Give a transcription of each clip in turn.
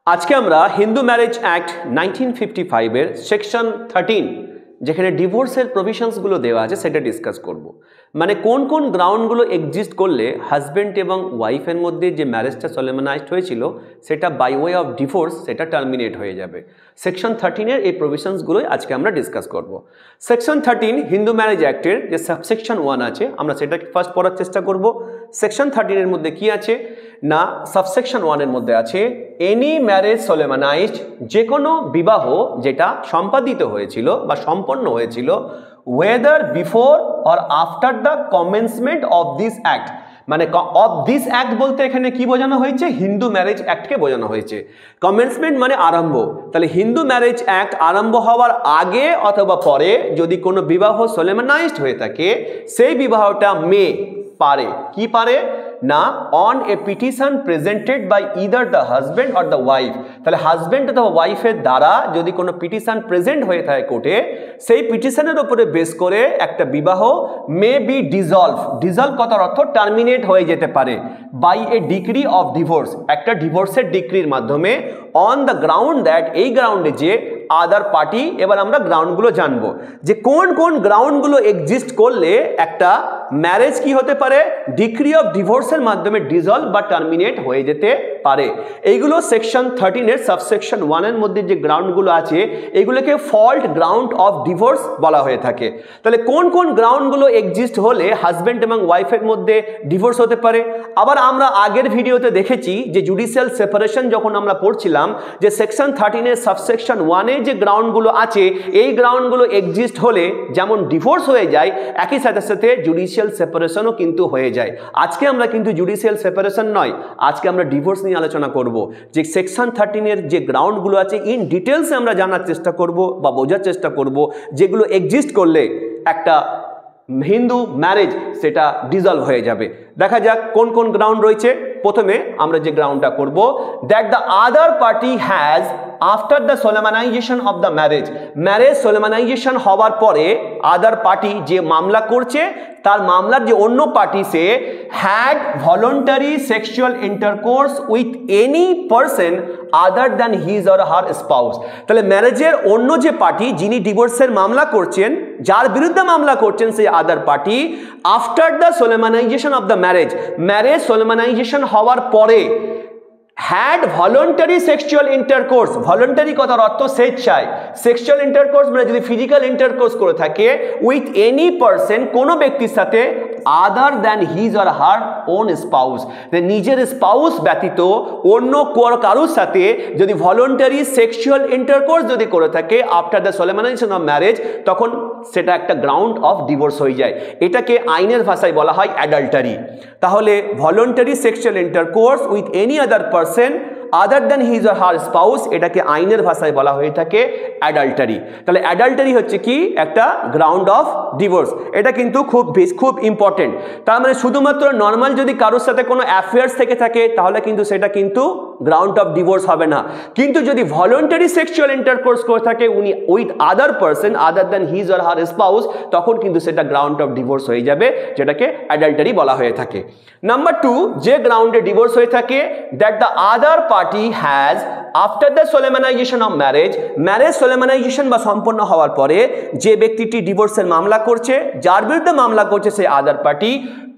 আজকে আমরা Hindu marriage act 1955 এর সেকশন 13 যেখানে ডিভোর্সের প্রভিশনসগুলো দেওয়া আছে সেটা ডিসকাস করব। মানে কোন কোন গ্রাউন্ডগুলো এক্সিস্ট করলে হাজব্যান্ড এবং ওয়াইফের মধ্যে যে ম্যারেজটা সলেমনাইজড হয়েছিল সেটা বাই ওয়ে অফ ডিভোর্স সেটা টার্মিনেট হয়ে যাবে। সেকশন 13 এর এই প্রভিশনসগুলোই আজকে আমরা ডিসকাস করব। সেকশন 13 হিন্দু ম্যারেজ অ্যাক্টের যে সাবসেকশন 1 আছে আমরা সেটাকে ফার্স্ট পড়ার চেষ্টা করব। সেকশন 13 এর মধ্যে কি আছে না, সাবসেকশন 1 এর মধ্যে আছে এনি ম্যারেজ সলেমনাইজড, যে কোনো বিবাহ যেটা সম্পাদিত হয়েছিল বা সম্পন্ন হয়েছিল whether before or after the commencement of this act, মানে অফ দিস অ্যাক্ট বলতে এখানে কি বোঝানো হয়েছে, হিন্দু ম্যারেজ অ্যাক্টকে বোঝানো হয়েছে। কমেন্সমেন্ট মানে আরম্ভ, তাহলে হিন্দু ম্যারেজ অ্যাক্ট আরম্ভ হওয়ার আগে অথবা পরে যদি কোনো বিবাহ সলেমনাইজড হয়ে থাকে সেই বিবাহটা পারে কি পারে না, on a petition presented by either the husband or the wife, তাহলে হাজব্যান্ড অথবা ওয়াইফের দ্বারা যদি কোনো পিটিশন প্রেজেন্ট হয়ে থাকে কোর্টে, সেই পিটিশনের উপরে বেস করে একটা বিবাহ মে বি ডিজলভ কথার অর্থ টার্মিনেট হয়ে যেতে পারে by a decree of divorce, একটা ডিভোর্সের ডিক্রির মাধ্যমে অন দ্য গ্রাউন্ড দ্যাট, এই গ্রাউন্ডে যে আদার পার্টি, এবার আমরা গ্রাউন্ডগুলো জানবো যে কোন কোন গ্রাউন্ডগুলো এক্সিস্ট করলে একটা ম্যারেজ কি হতে পারে, ডিক্রি অফ ডিভোর্সের মাধ্যমে ডিজলভ বা টার্মিনেট হয়ে যেতে পারে। এইগুলো সেকশন 13 এর সাবসেকশন 1 এর মধ্যে যে গ্রাউন্ডগুলো আছে এগুলোকে ফল্ট গ্রাউন্ড অফ ডিভোর্স বলা হয়ে থাকে। তাহলে কোন কোন গ্রাউন্ডগুলো এক্সিস্ট হলে হাজব্যান্ড এবং ওয়াইফের মধ্যে ডিভোর্স হতে পারে। আবার আমরা আগের ভিডিওতে দেখেছি যে জুডিশিয়াল সেপারেশন যখন আমরা পড়ছিলাম যে সেকশন 13 এর সাবসেকশন 1 এ যে গ্রাউন্ডগুলো আছে এই গ্রাউন্ডগুলো এক্সিস্ট হলে যেমন ডিভোর্স হয়ে যায় একই সাথে সাথে জুডিশিয়াল সেপারেশনও কিন্তু হয়ে যায়। আজকে আমরা কিন্তু জুডিশিয়াল সেপারেশন নয়, আজকে আমরা ডিভোর্স নিয়ে আলোচনা করব যে সেকশন 13 এর যে গ্রাউন্ডগুলো আছে ইন ডিটেলসে আমরা জানার চেষ্টা করব বা বোঝার চেষ্টা করব যেগুলো এক্সিস্ট করলে একটা হিন্দু ম্যারেজ সেটা ডিজলভ হয়ে যাবে। দেখা যাক কোন কোন গ্রাউন্ড রয়েছে। প্রথমে আমরা যে গ্রাউন্ডটা করব, that the other party has after the solemnisation of the marriage solemnisation হওয়ার পরে আদার পার্টি যে মামলা করছে তার মামলার যে অন্য party say had voluntary sexual intercourse with any person other than his or her spouse, তাহলে ম্যারেজের অন্য যে পার্টি যিনি ডিভোর্সের মামলা করছেন, যার বিরুদ্ধে মামলা করছেন সেই other party after the solemnisation of the marriage solemnisation হওয়ার পরে had voluntary sexual intercourse, voluntary কথার অর্থ স্বেচ্ছায়, সেক্সুয়াল ইন্টারকোর্স মানে যদি ফিজিক্যাল ইন্টারকোর্স করে থাকে উইথ এনি পারসন, কোনো ব্যক্তির সাথে other than his or her own spouse, নিজের স্পাউস ব্যতীত অন্য কারোর সাথে যদি ভলেন্টারি সেক্সুয়াল ইন্টারকোর্স যদি করে থাকে after the solemnisation of marriage, তখন সেটা একটা গ্রাউন্ড অফ ডিভোর্স হয়ে যায়। এটাকে আইনের ভাষায় বলা হয় অ্যাডাল্টারি। তাহলে voluntary sexual intercourse with any other person other than his or her spouse, এটাকে আইনের ভাষায় বলা হয়ে থাকে অ্যাডাল্টারি। তাহলে অ্যাডাল্টারি হচ্ছে কি একটা গ্রাউন্ড অফ ডিভোর্স, এটা কিন্তু খুব ইম্পর্টেন্ট। তার মানে শুধুমাত্র নর্মাল যদি কারোর সাথে কোনো অ্যাফেয়ার্স থেকে থাকে তাহলে কিন্তু সেটা কিন্তু গ্রাউন্ড অফ ডিভোর্স হবে না, কিন্তু যদি ভলেন্টারি সেক্সুয়াল ইন্টারকোর্স করে থাকে উনি with other person other than his or her spouse, তখন কিন্তু সেটা গ্রাউন্ড অফ ডিভোর্স হয়ে যাবে, যেটাকে অ্যাডাল্টারি বলা হয়ে থাকে। নাম্বার 2, যে গ্রাউন্ডে ডিভোর্স হয়ে থাকে, that the other party has after the solemnisation of marriage solemnisation বা সম্পন্ন হওয়ার পরে যে ব্যক্তিটি ডিভোর্সের মামলা করছে, যার বিরুদ্ধে মামলা করছে সেই other party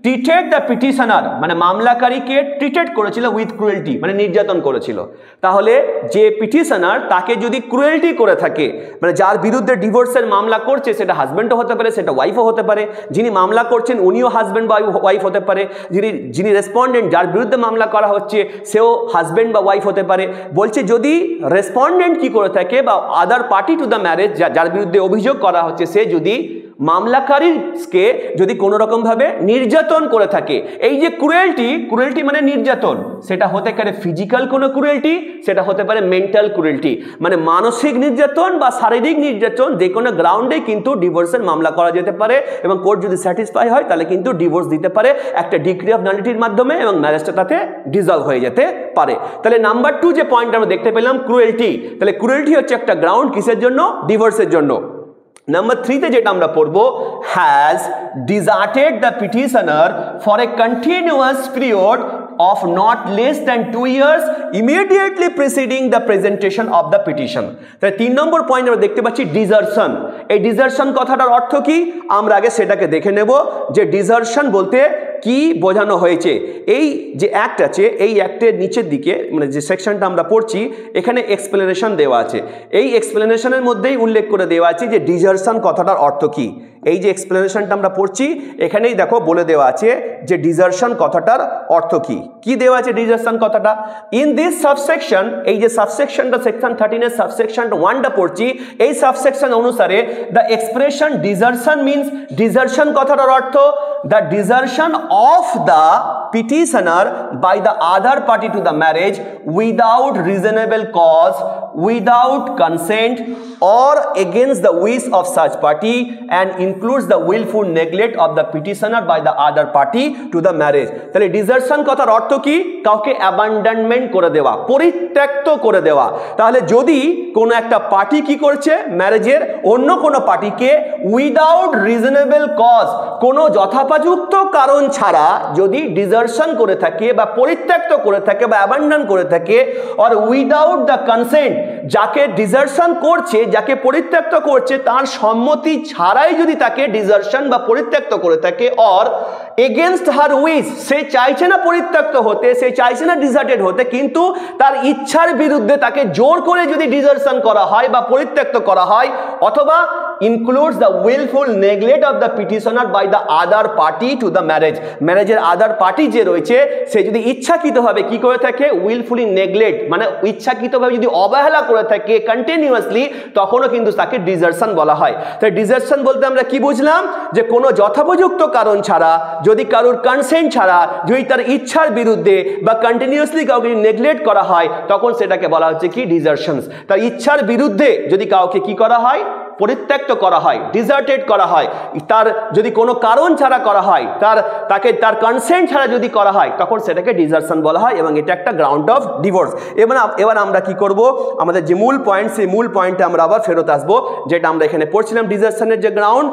treated the petitioner, মানে মামলাকারীকে ট্রিটেড করেছিল উইথ ক্রুয়েলটি, মানে নির্যাতন করেছিল। তাহলে যে পিটিশনার তাকে যদি ক্রুয়েলটি করে থাকে, মানে যার বিরুদ্ধে ডিভোর্সের মামলা করছে সেটা হাজব্যান্ডও হতে পারে সেটা ওয়াইফও হতে পারে, যিনি মামলা করছেন উনিও হাজব্যান্ড বা ওয়াইফ হতে পারে, যিনি রেসপন্ডেন্ট যার বিরুদ্ধে মামলা করা হচ্ছে সেও হাজব্যান্ড বা ওয়াইফ হতে পারে। বলছে যদি রেসপন্ডেন্ট কি করে থাকে বা আদার পার্টি টু দ্য ম্যারেজ যার বিরুদ্ধে অভিযোগ করা হচ্ছে সে যদি মামলাকারীকে যদি কোনো রকম ভাবে নির্যাতন করে থাকে, এই যে ক্রুয়েলটি মানে নির্যাতন, সেটা হতে পারে ফিজিক্যাল কোনো ক্রুয়েলটি, সেটা হতে পারে মেন্টাল ক্রুয়েলটি, মানে মানসিক নির্যাতন বা শারীরিক নির্যাতন, যে কোনো গ্রাউন্ডে কিন্তু ডিভোর্সের মামলা করা যেতে পারে এবং কোর্ট যদি স্যাটিসফাই হয় তাহলে কিন্তু ডিভোর্স দিতে পারে একটা ডিক্রি অফ নালিটির মাধ্যমে এবং ম্যারেজটা তাতে ডিজলভ হয়ে যেতে পারে। তাহলে নাম্বার 2 যে পয়েন্ট আমরা দেখতে পেলাম ক্রুয়েলটি, তাহলে ক্রুয়েলটি হচ্ছে একটা গ্রাউন্ড কিসের জন্য, ডিভোর্সের জন্য। নাম্বার 3 তে যেটা আমরা পড়বো, has deserted the petitioner for a continuous period of not less than 2 years immediately preceding the presentation of the petition। তাহলে 3 নম্বর পয়েন্ট আমরা দেখতে পাচ্ছি ডিজার্শন। এই ডিজার্শন কথাটার অর্থ কি আমরা আগে সেটাকে দেখে নেব যে ডিজার্শন বলতে কি বোঝানো হয়েছে। এই যে অ্যাক্ট আছে এই অ্যাক্টের নিচের দিকে মানে যে সেকশনটা আমরা পড়ছি এখানে এক্সপ্লেনেশন দেওয়া আছে। এই এক্সপ্লেনেশনের মধ্যেই উল্লেখ করে দেওয়া আছে যে ডিজার্শন কথাটার অর্থ কি। এই যে এক্সপ্লেনেশনটা আমরা পড়ছি এখানেই দেখো বলে দেওয়া আছে যে ডিজার্শন কথাটার অর্থ কি। কি দেওয়া আছে ডিজার্শন কথাটা? ইন দিস সাবসেকশন, এই যে সাবসেকশনটা সেকশন 13 এর সাবসেকশন 1টা পড়ছি, এই সাবসেকশন অনুসারে দ্য এক্সপ্রেশন ডিজার্শন মিন্স, ডিজার্শন কথাটার অর্থ the desertion of the petitioner by the other party to the marriage without reasonable cause, without consent or against the wish of such party, and includes the willful neglect of the petitioner by the other party to the marriage। তাহলে ডিজার্শন কথার অর্থ কি? কাউকে abandonment করে দেওয়া, পরিত্যক্ত করে দেওয়া। তাহলে যদি কোনো একটা পার্টি কি করছে ম্যারেজের অন্য কোনো পার্টিকে উইদাউট রিজনেবল কজ, কোনো যথোপযুক্ত কারণ ছাড়া যদি ডিজার্শন করে থাকে বা পরিত্যক্ত করে থাকে বা অ্যাবান্ডন করে থাকে, আর উইদাউট দ্য কনসেন্ট, যাকে ডিজার্শন করছে যাকে পরিত্যক্ত করছে তার সম্মতি ছাড়াই যদি তাকে ডিজার্শন বা পরিত্যক্ত করে থাকে, অর এগেনস্ট হার উইশ, সে চাইছে না পরিত্যক্ত হতে, সে চাইছে না ডিজার্টেড হতে, কিন্তু তার ইচ্ছার বিরুদ্ধে তাকে জোর করে যদি ডিজার্শন করা হয় বা পরিত্যক্ত করা হয়, অথবা includes the willful neglect of the petitioner by the other party to the marriage, ম্যারেজের আদার পার্টি যে রয়েছে সে যদি ইচ্ছাকৃতভাবে কি করে থাকে, উইলফুলি নেগলেক্ট মানে ইচ্ছাকৃতভাবে যদি অবহেলা করে থাকে কন্টিনিউয়াসলি, তখনও কিন্তু তাকে ডিজার্শন বলা হয়। তাই ডিজার্শন বলতে আমরা কি বুঝলাম, যে কোনো যথোপযুক্ত কারণ ছাড়া, যদি কারোর কনসেন্ট ছাড়া, যদি তার ইচ্ছার বিরুদ্ধে বা কন্টিনিউয়াসলি কাউকে নেগলেক্ট করা হয়, তখন সেটাকে বলা হচ্ছে কি ডিজার্শনস। তার ইচ্ছার বিরুদ্ধে যদি কাউকে কি করা হয়, পরিত্যক্ত করা হয়, ডিজার্টেড করা হয়, তার যদি কোনো কারণ ছাড়া করা হয়, তার কনসেন্ট ছাড়া যদি করা হয়, তখন সেটাকে ডিজার্শন বলা হয় এবং এটা একটা গ্রাউন্ড অফ ডিভোর্স। এবার আমরা কি করব, আমাদের যে মূল পয়েন্ট সেই মূল পয়েন্টে আমরা আবার ফেরত আসবো, যেটা আমরা এখানে পড়ছিলাম ডিজার্শনের যে ground,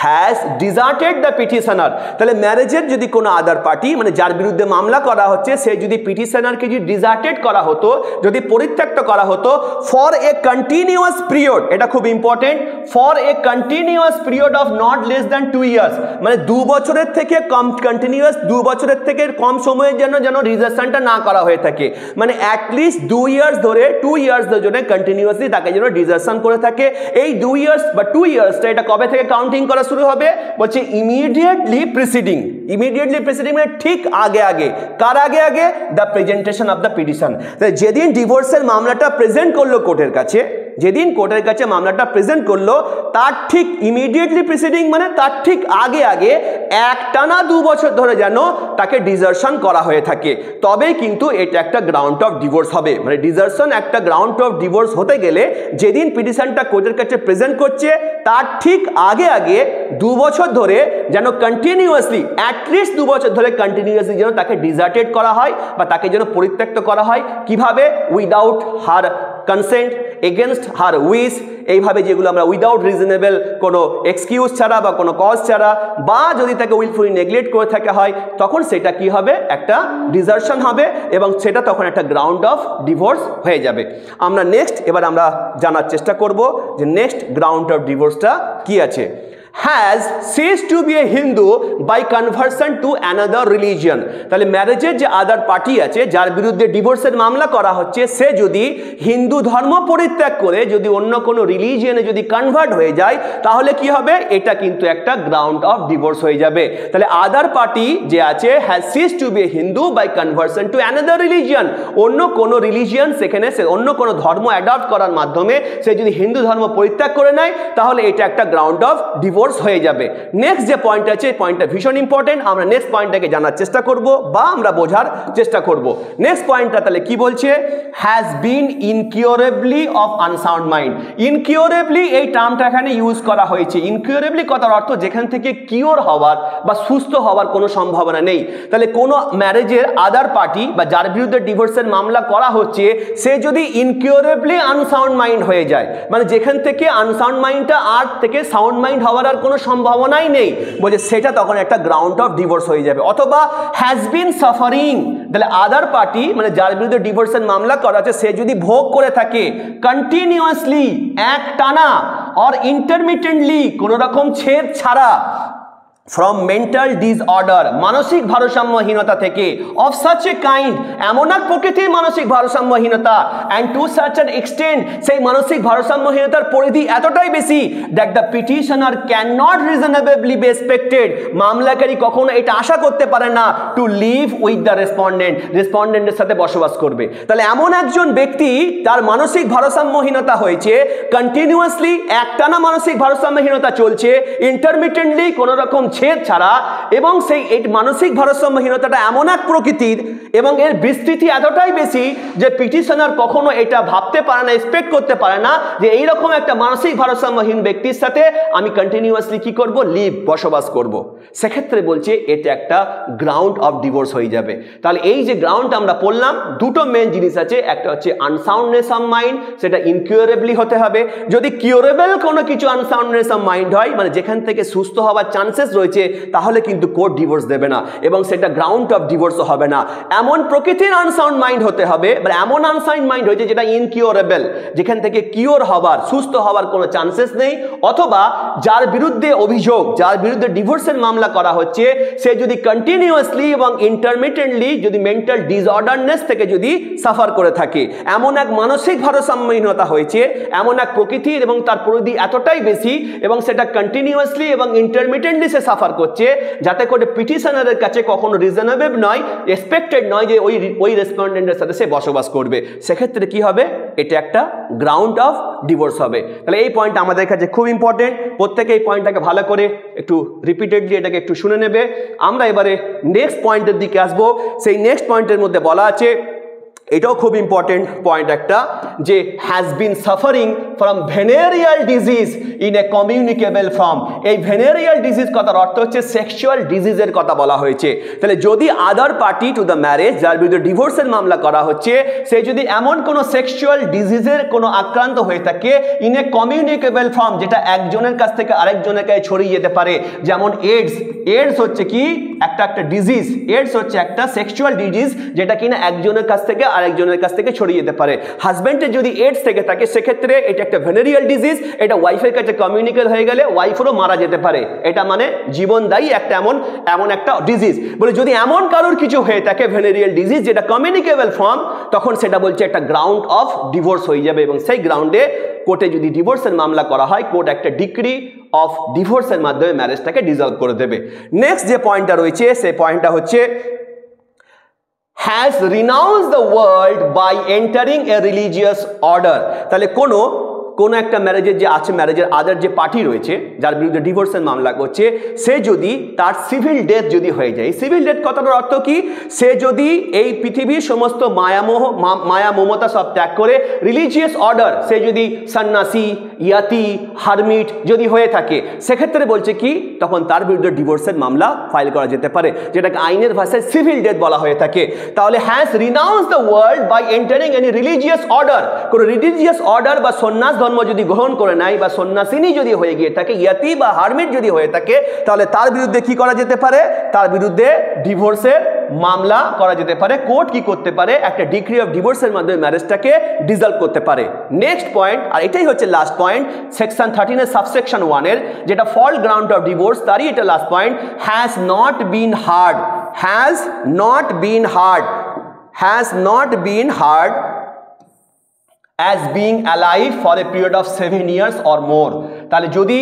has deserted the petitioner। তাহলে ম্যারেজের যদি কোনো আদার পার্টি মানে যার বিরুদ্ধে মামলা করা হচ্ছে সে যদি পিটিশনারকে যদি ডিজার্টেড করা হতো, যদি পরিত্যক্ত করা হতো, ফর এ কন্টিনিউয়াস পিরিয়ড, এটা খুব important, for a continuous period of not less than 2 years, মানে 2 বছরের থেকে কম, কন্টিনিউয়াস 2 বছরের থেকে কম সময়ের জন্য যেন ডিজার্শনটা না করা হয়ে থাকে, মানে অ্যাটলিস্ট 2 ইয়ার্স ধরে 2 ইয়ার্স ধরে কন্টিনিউয়াসলি তাকে যেন ডিজার্শন করে থাকে। এই 2 ইয়ার্স বা 2 ইয়ার্সটা এটা কবে থেকে কাউন্টিং করা শুরু হবে, বলছে ইমিডিয়েটলি প্রিসিডিং। ইমিডিয়েটলি প্রিসিডিং মানে ঠিক আগে আগে। কার আগে আগে? The presentation of the petition. যেদিন ডিভোর্সের মামলাটা প্রেজেন্ট করলো কোর্টের কাছে, যেদিন কোর্টের কাছে মামলাটা প্রেজেন্ট করলো তার ঠিক ইমিডিয়েটলি প্রিসিডিং মানে তার ঠিক আগে আগে একটানা 2 বছর ধরে যেন তাকে ডিজার্শন করা হয়ে থাকে, তবেই কিন্তু এটা একটা গ্রাউন্ড অফ ডিভোর্স হবে। মানে ডিজার্শন একটা গ্রাউন্ড অফ ডিভোর্স হতে গেলে যেদিন পিটিশনটা কোর্টের কাছে প্রেজেন্ট করছে তার ঠিক আগে আগে 2 বছর ধরে যেন কন্টিনিউয়াসলি, অ্যাটলিস্ট 2 বছর ধরে কন্টিনিউয়াসলি যেন তাকে ডিজার্টেড করা হয় বা তাকে যেন পরিত্যক্ত করা হয়। কিভাবে? Without her consent, against her wish, এইভাবে যেগুলো আমরা উইদাউট রিজনেবল কোনো এক্সকিউজ ছাড়া বা কোনো কজ ছাড়া, বা যদি তাকে উইলফুলি নেগলেক্ট করে থাকা হয়, তখন সেটা কি হবে, একটা ডিজার্শন হবে এবং সেটা তখন একটা গ্রাউন্ড অফ ডিভোর্স হয়ে যাবে। আমরা নেক্সট এবার আমরা জানার চেষ্টা করব যে নেক্সট গ্রাউন্ড অফ ডিভোর্সটা কি আছে। has ceased to be a Hindu by conversion to another religion। তাহলে ম্যারেজের যে আদার পার্টি আছে যার বিরুদ্ধে ডিভোর্সের মামলা করা হচ্ছে, সে যদি হিন্দু ধর্ম পরিত্যাগ করে যদি অন্য কোনো রিলিজিয়নে যদি কনভার্ট হয়ে যায়, তাহলে কি হবে, এটা কিন্তু একটা গ্রাউন্ড অফ ডিভোর্স হয়ে যাবে। তাহলে আদার পার্টি যে আছে has ceased to be a Hindu by conversion to another religion, অন্য কোনো রিলিজিয়ন, সেখানে সে অন্য কোনো ধর্ম অ্যাডপ্ট করার মাধ্যমে সে যদি হিন্দু ধর্ম পরিত্যাগ করে নেয়, তাহলে এটা একটা গ্রাউন্ড অফ ডিভোর্স হয়ে যাবে। নেক্সট যে পয়েন্ট আছে এই পয়েন্টটা ভীষণ ইম্পর্টেন্ট, আমরা নেক্সট পয়েন্টটাকে জানার চেষ্টা করব বা আমরা বোঝার চেষ্টা করব। নেক্সট পয়েন্টটা তাহলে কি বলছে, has been incurably of unsound mind. Incurably এই টার্মটা এখানে ইউজ করা হয়েছে। ইনকিউরেবলি কথার অর্থ যেখান থেকে কিওর হওয়ার বা সুস্থ হওয়ার কোনো সম্ভাবনা নেই। তাহলে কোনো ম্যারেজের আদার পার্টি বা যার বিরুদ্ধে ডিভোর্সের মামলা করা হচ্ছে, সে যদি ইনকিউরেবলি আনসাউন্ড মাইন্ড হয়ে যায়, মানে যেখান থেকে আনসাউন্ড মাইন্ডটা আর থেকে সাউন্ড মাইন্ড হওয়ার আর হওয়ার কোনো সম্ভাবনাই নেই, বলছে সেটা তখন একটা গ্রাউন্ড অফ ডিভোর্স হয়ে যাবে। অথবা হ্যাজ বিন সাফারিং, তাহলে আদার পার্টি মানে যার বিরুদ্ধে ডিভোর্সের মামলা করা আছে সে যদি ভোগ করে থাকে কন্টিনিউয়াসলি একটানা অর ইন্টারমিটেন্টলি কোনো রকম ছেদ ছাড়া ফ্রম মেন্টাল ডিসঅর্ডার মানসিক ভারসাম্যহীনতা থেকে, অফ সাচ এ কাইন্ড এমন এক প্রকৃতির মানসিক ভারসাম্যহীনতা, and to such an extent সেই মানসিক ভারসাম্যহীনতার পরিধি এতটাই বেশি that the petitioner can not reasonably be expected, মামলাকারী কখনো এটা আশা করতে পারে না টু লিভ উইথ দ্য রেসপন্ডেন্টের সাথে বসবাস করবে। তাহলে এমন একজন ব্যক্তি তার মানসিক ভারসাম্যহীনতা হয়েছে, কন্টিনিউয়াসলি একটানা মানসিক ভারসাম্যহীনতা চলছে, ইন্টারমিটেন্টলি কোনো রকম ছেদ ছাড়া, এবং সেই মানসিক ভারসাম্যহীনতাটা এমন এক প্রকৃতির এবং এর বিস্তৃতি এতটাই বেশি যে পিটিশনার কখনো এটা ভাবতে পারে না, এক্সপেক্ট করতে পারে না যে এইরকম একটা মানসিক ভারসাম্যহীন ব্যক্তির সাথে আমি কন্টিনিউয়াসলি কি করব, বসবাস করব। সেক্ষেত্রে বলছে এটা একটা গ্রাউন্ড অফ ডিভোর্স হয়ে যাবে। তাহলে এই যে গ্রাউন্ড আমরা পড়লাম, দুটো মেন জিনিস আছে, একটা হচ্ছে আনসাউন্ডনেস অফ মাইন্ড, সেটা ইনকিউরেবলি হতে হবে। যদি কিউরেবল কোনো কিছু আনসাউন্ডনেস অফ মাইন্ড হয়, মানে যেখান থেকে সুস্থ হওয়ার চান্সেস রয়েছে, তাহলে কিন্তু কোর্ট ডিভোর্স দেবে না এবং সেটা গ্রাউন্ড অফ ডিভোর্সও হবে না। এমন প্রকৃতির আনসাউন্ড মাইন্ড হতে হবে, মানে এমন আনসাউন্ড মাইন্ড হয়েছে যেটা ইনকিউরেবল, যেখান থেকে কিওর হওয়ার, সুস্থ হওয়ার কোনো চান্সেস নেই, অথবা যার বিরুদ্ধে অভিযোগ, যার বিরুদ্ধে ডিভোর্সের মামলা করা হচ্ছে, সে যদি কন্টিনিউয়াসলি এবং ইন্টারমিটেন্টলি যদি মেন্টাল ডিসঅর্ডারনেস থেকে যদি সাফার করে থাকে, এমন এক মানসিক ভারসাম্যহীনতা হয়েছে, এমন এক প্রকৃতির এবং তার পরিধি এতটাই বেশি এবং সেটা কন্টিনিউয়াসলি এবং ইন্টারমিটেন্টলি সে সাফার করছে, যাতে করে পিটিশনারের কাছে কখনো রিজনেবল নয়, এক্সপেক্টেড নয় যে ওই রেসপন্ডেন্টের সাথে সে বসবাস করবে। সেক্ষেত্রে কি হবে, এটা একটা গ্রাউন্ড অফ ডিভোর্স হবে। তাহলে এই পয়েন্ট আমাদের কাছে খুব ইম্পর্টেন্ট, প্রত্যেকে এই পয়েন্টটাকে ভালো করে একটু রিপিটেডলি এটাকে একটু শুনে নেবে। আমরা এবারে নেক্সট পয়েন্টের দিকে আসবো। সেই নেক্সট পয়েন্টের মধ্যে বলা আছে, এটাও খুব ইম্পর্টেন্ট পয়েন্ট একটা, যে has been suffering from venereal disease in a communicable form. এই ভেনেরিয়াল ডিজিজ কথার অর্থ হচ্ছে সেক্সুয়াল ডিজিজের কথা বলা হয়েছে। তাহলে যদি আদার পার্টি টু দ্য ম্যারেজ, যার বিরুদ্ধে ডিভোর্সের মামলা করা হচ্ছে, সে যদি এমন কোনো সেক্সুয়াল ডিজিজের কোনো আক্রান্ত হয়ে থাকে ইন এ কমিউনিকেবল ফর্ম, যেটা একজনের কাছ থেকে আরেকজনের কাছে ছড়িয়ে যেতে পারে, যেমন এইডস। এইডস হচ্ছে কি একটা ডিজিজ, এইডস হচ্ছে একটা সেক্সুয়াল ডিজিজ যেটা কিনা একজনের কাছ থেকে আরেকজনের কাছ থেকে ছড়িয়ে যেতে পারে। হাজব্যান্ডের যদি এইডস থেকে থাকে, সেক্ষেত্রে এটা একটা ভেনেরিয়াল ডিজিজ, এটা ওয়াইফের কাছে কমিউনিকেবল হয়ে গেলে ওয়াইফেরও মারা যেতে পারে। এটা মানে জীবনদায়ী একটা এমন একটা ডিজিজ। বলে যদি এমন কারোর কিছু হয়ে থাকে ভেনেরিয়াল ডিজিজ যেটা কমিউনিকেবল ফর্ম, তখন সেটা বলছে একটা গ্রাউন্ড অফ ডিভোর্স হয়ে যাবে এবং সেই গ্রাউন্ডে কোর্টে যদি ডিভোর্সের মামলা করা হয়, কোর্ট একটা ডিক্রি অফ ডিভোর্সের মাধ্যমে ম্যারেজটাকে ডিসলভ করে দেবে। নেক্সট যে পয়েন্টটা রয়েছে, সেই পয়েন্টটা হচ্ছে has renounced the world by entering a religious order। তাহলে কোনো একটা ম্যারেজের যে আছে, ম্যারেজের আদার যে পার্টি রয়েছে যার বিরুদ্ধে ডিভোর্সের মামলা করছে, সে যদি তার সিভিল ডেথ যদি হয়ে যায়, সিভিল ডেথ কথাটার অর্থ কি, সে যদি এই পৃথিবীর সমস্ত মায়া মমতা সব ত্যাগ করে রিলিজিয়াস অর্ডার, সে যদি সন্ন্যাসী, ইয়াতি, হারমিট যদি হয়ে থাকে, সেক্ষেত্রে বলছে কি তখন তার বিরুদ্ধে ডিভোর্সের মামলা ফাইল করা যেতে পারে, যেটাকে আইনের ভাষায় সিভিল ডেথ বলা হয়ে থাকে। তাহলে has renounce the world by entering any religious order, কোনো রিলিজিয়াস অর্ডার বা সন্ন্যাস ধর্ম যদি গ্রহণ করে নেয় বা সন্ন্যাসিনী যদি হয়ে গিয়ে থাকে, ইয়াতি বা হারমিট যদি হয়ে থাকে, তাহলে তার বিরুদ্ধে কি করা যেতে পারে, তার বিরুদ্ধে ডিভোর্সের মামলা করা যেতে পারে। কোর্ট কি করতে পারে, একটা ডিক্রি অফ ডিভোর্সের মাধ্যমে ম্যারেজটাকে ডিসলভ করতে পারে। নেক্সট পয়েন্ট, আর এটাই হচ্ছে লাস্ট পয়েন্ট, সেকশন 13 এর সাবসেকশন 1 এর যেটা ফল্ট গ্রাউন্ড অফ ডিভোর্স, তারই এটা last point, has not bin hard, has not bin hard, has not bin hard as being alive for a period of 7 years or more। তাহলে যদি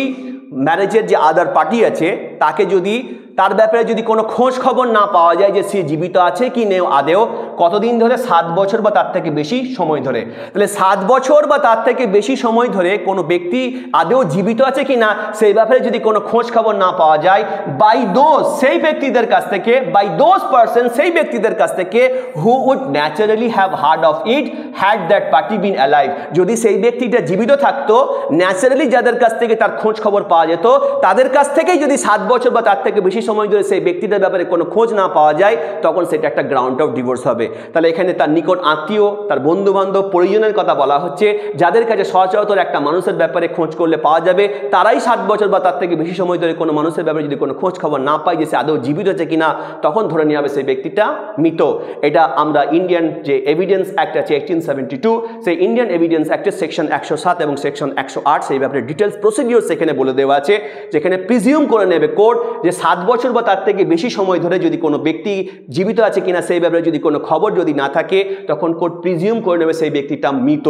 ম্যারেজের যে আদার party আছে তাকে যদি তার ব্যাপারে যদি কোনো খোঁজ খবর না পাওয়া যায় যে সে জীবিত আছে কি নেই আদেও, কতদিন ধরে, 7 বছর বা তার থেকে বেশি সময় ধরে। তাহলে 7 বছর বা তার থেকে বেশি সময় ধরে কোনো ব্যক্তি আদেও জীবিত আছে কি না সেই ব্যাপারে যদি কোনো খোঁজ খবর না পাওয়া যায়, বাই দোজ, সেই ব্যক্তিদের কাছ থেকে, বাই দোজ পার্সন, সেই ব্যক্তিদের কাছ থেকে who would naturally have heard of it, had that party been alive, যদি সেই ব্যক্তিটা জীবিত থাকতো, ন্যাচারালি যাদের কাছ থেকে তার খোঁজ খবর পাওয়া যেত তাদের কাছ থেকেই যদি 7 বছর বা তার থেকে বেশি সময় ধরে সেই ব্যক্তিটার ব্যাপারে কোনো খোঁজ না পাওয়া যায়, তখন সেটা একটা গ্রাউন্ড অফ ডিভোর্স হবে। তাহলে এখানে তার নিকট আত্মীয়, তার বন্ধু বান্ধব, পরিজনের কথা বলা হচ্ছে, যাদের কাছে সচরাচর একটা মানুষের ব্যাপারে খোঁজ করলে পাওয়া যাবে, তারাই 7 বছর বা তার থেকে বেশি সময় ধরে কোনো মানুষের ব্যাপারে যদি কোনো খোঁজ খবর না পায় যে সে আদৌ জীবিত আছে কিনা, তখন ধরে নেওয়া হবে সেই ব্যক্তিটা মৃত। এটা আমরা ইন্ডিয়ান যে এভিডেন্স অ্যাক্ট আছে 1872, সেই ইন্ডিয়ান এভিডেন্স অ্যাক্টের সেকশন 107 এবং সেকশন 108 সেই ব্যাপারে ডিটেলস প্রসিডিওর সেখানে বলে দেওয়া আছে, যেখানে প্রিজিউম করে নেবে কোর্ট যে 7 বছর বা তার থেকে বেশি সময় ধরে যদি কোনো ব্যক্তি জীবিত আছে কিনা সেই ব্যাপারে যদি কোনো খবর যদি না থাকে, তখন কোর্ট প্রিজিউম করে নেবে সেই ব্যক্তিটা মৃত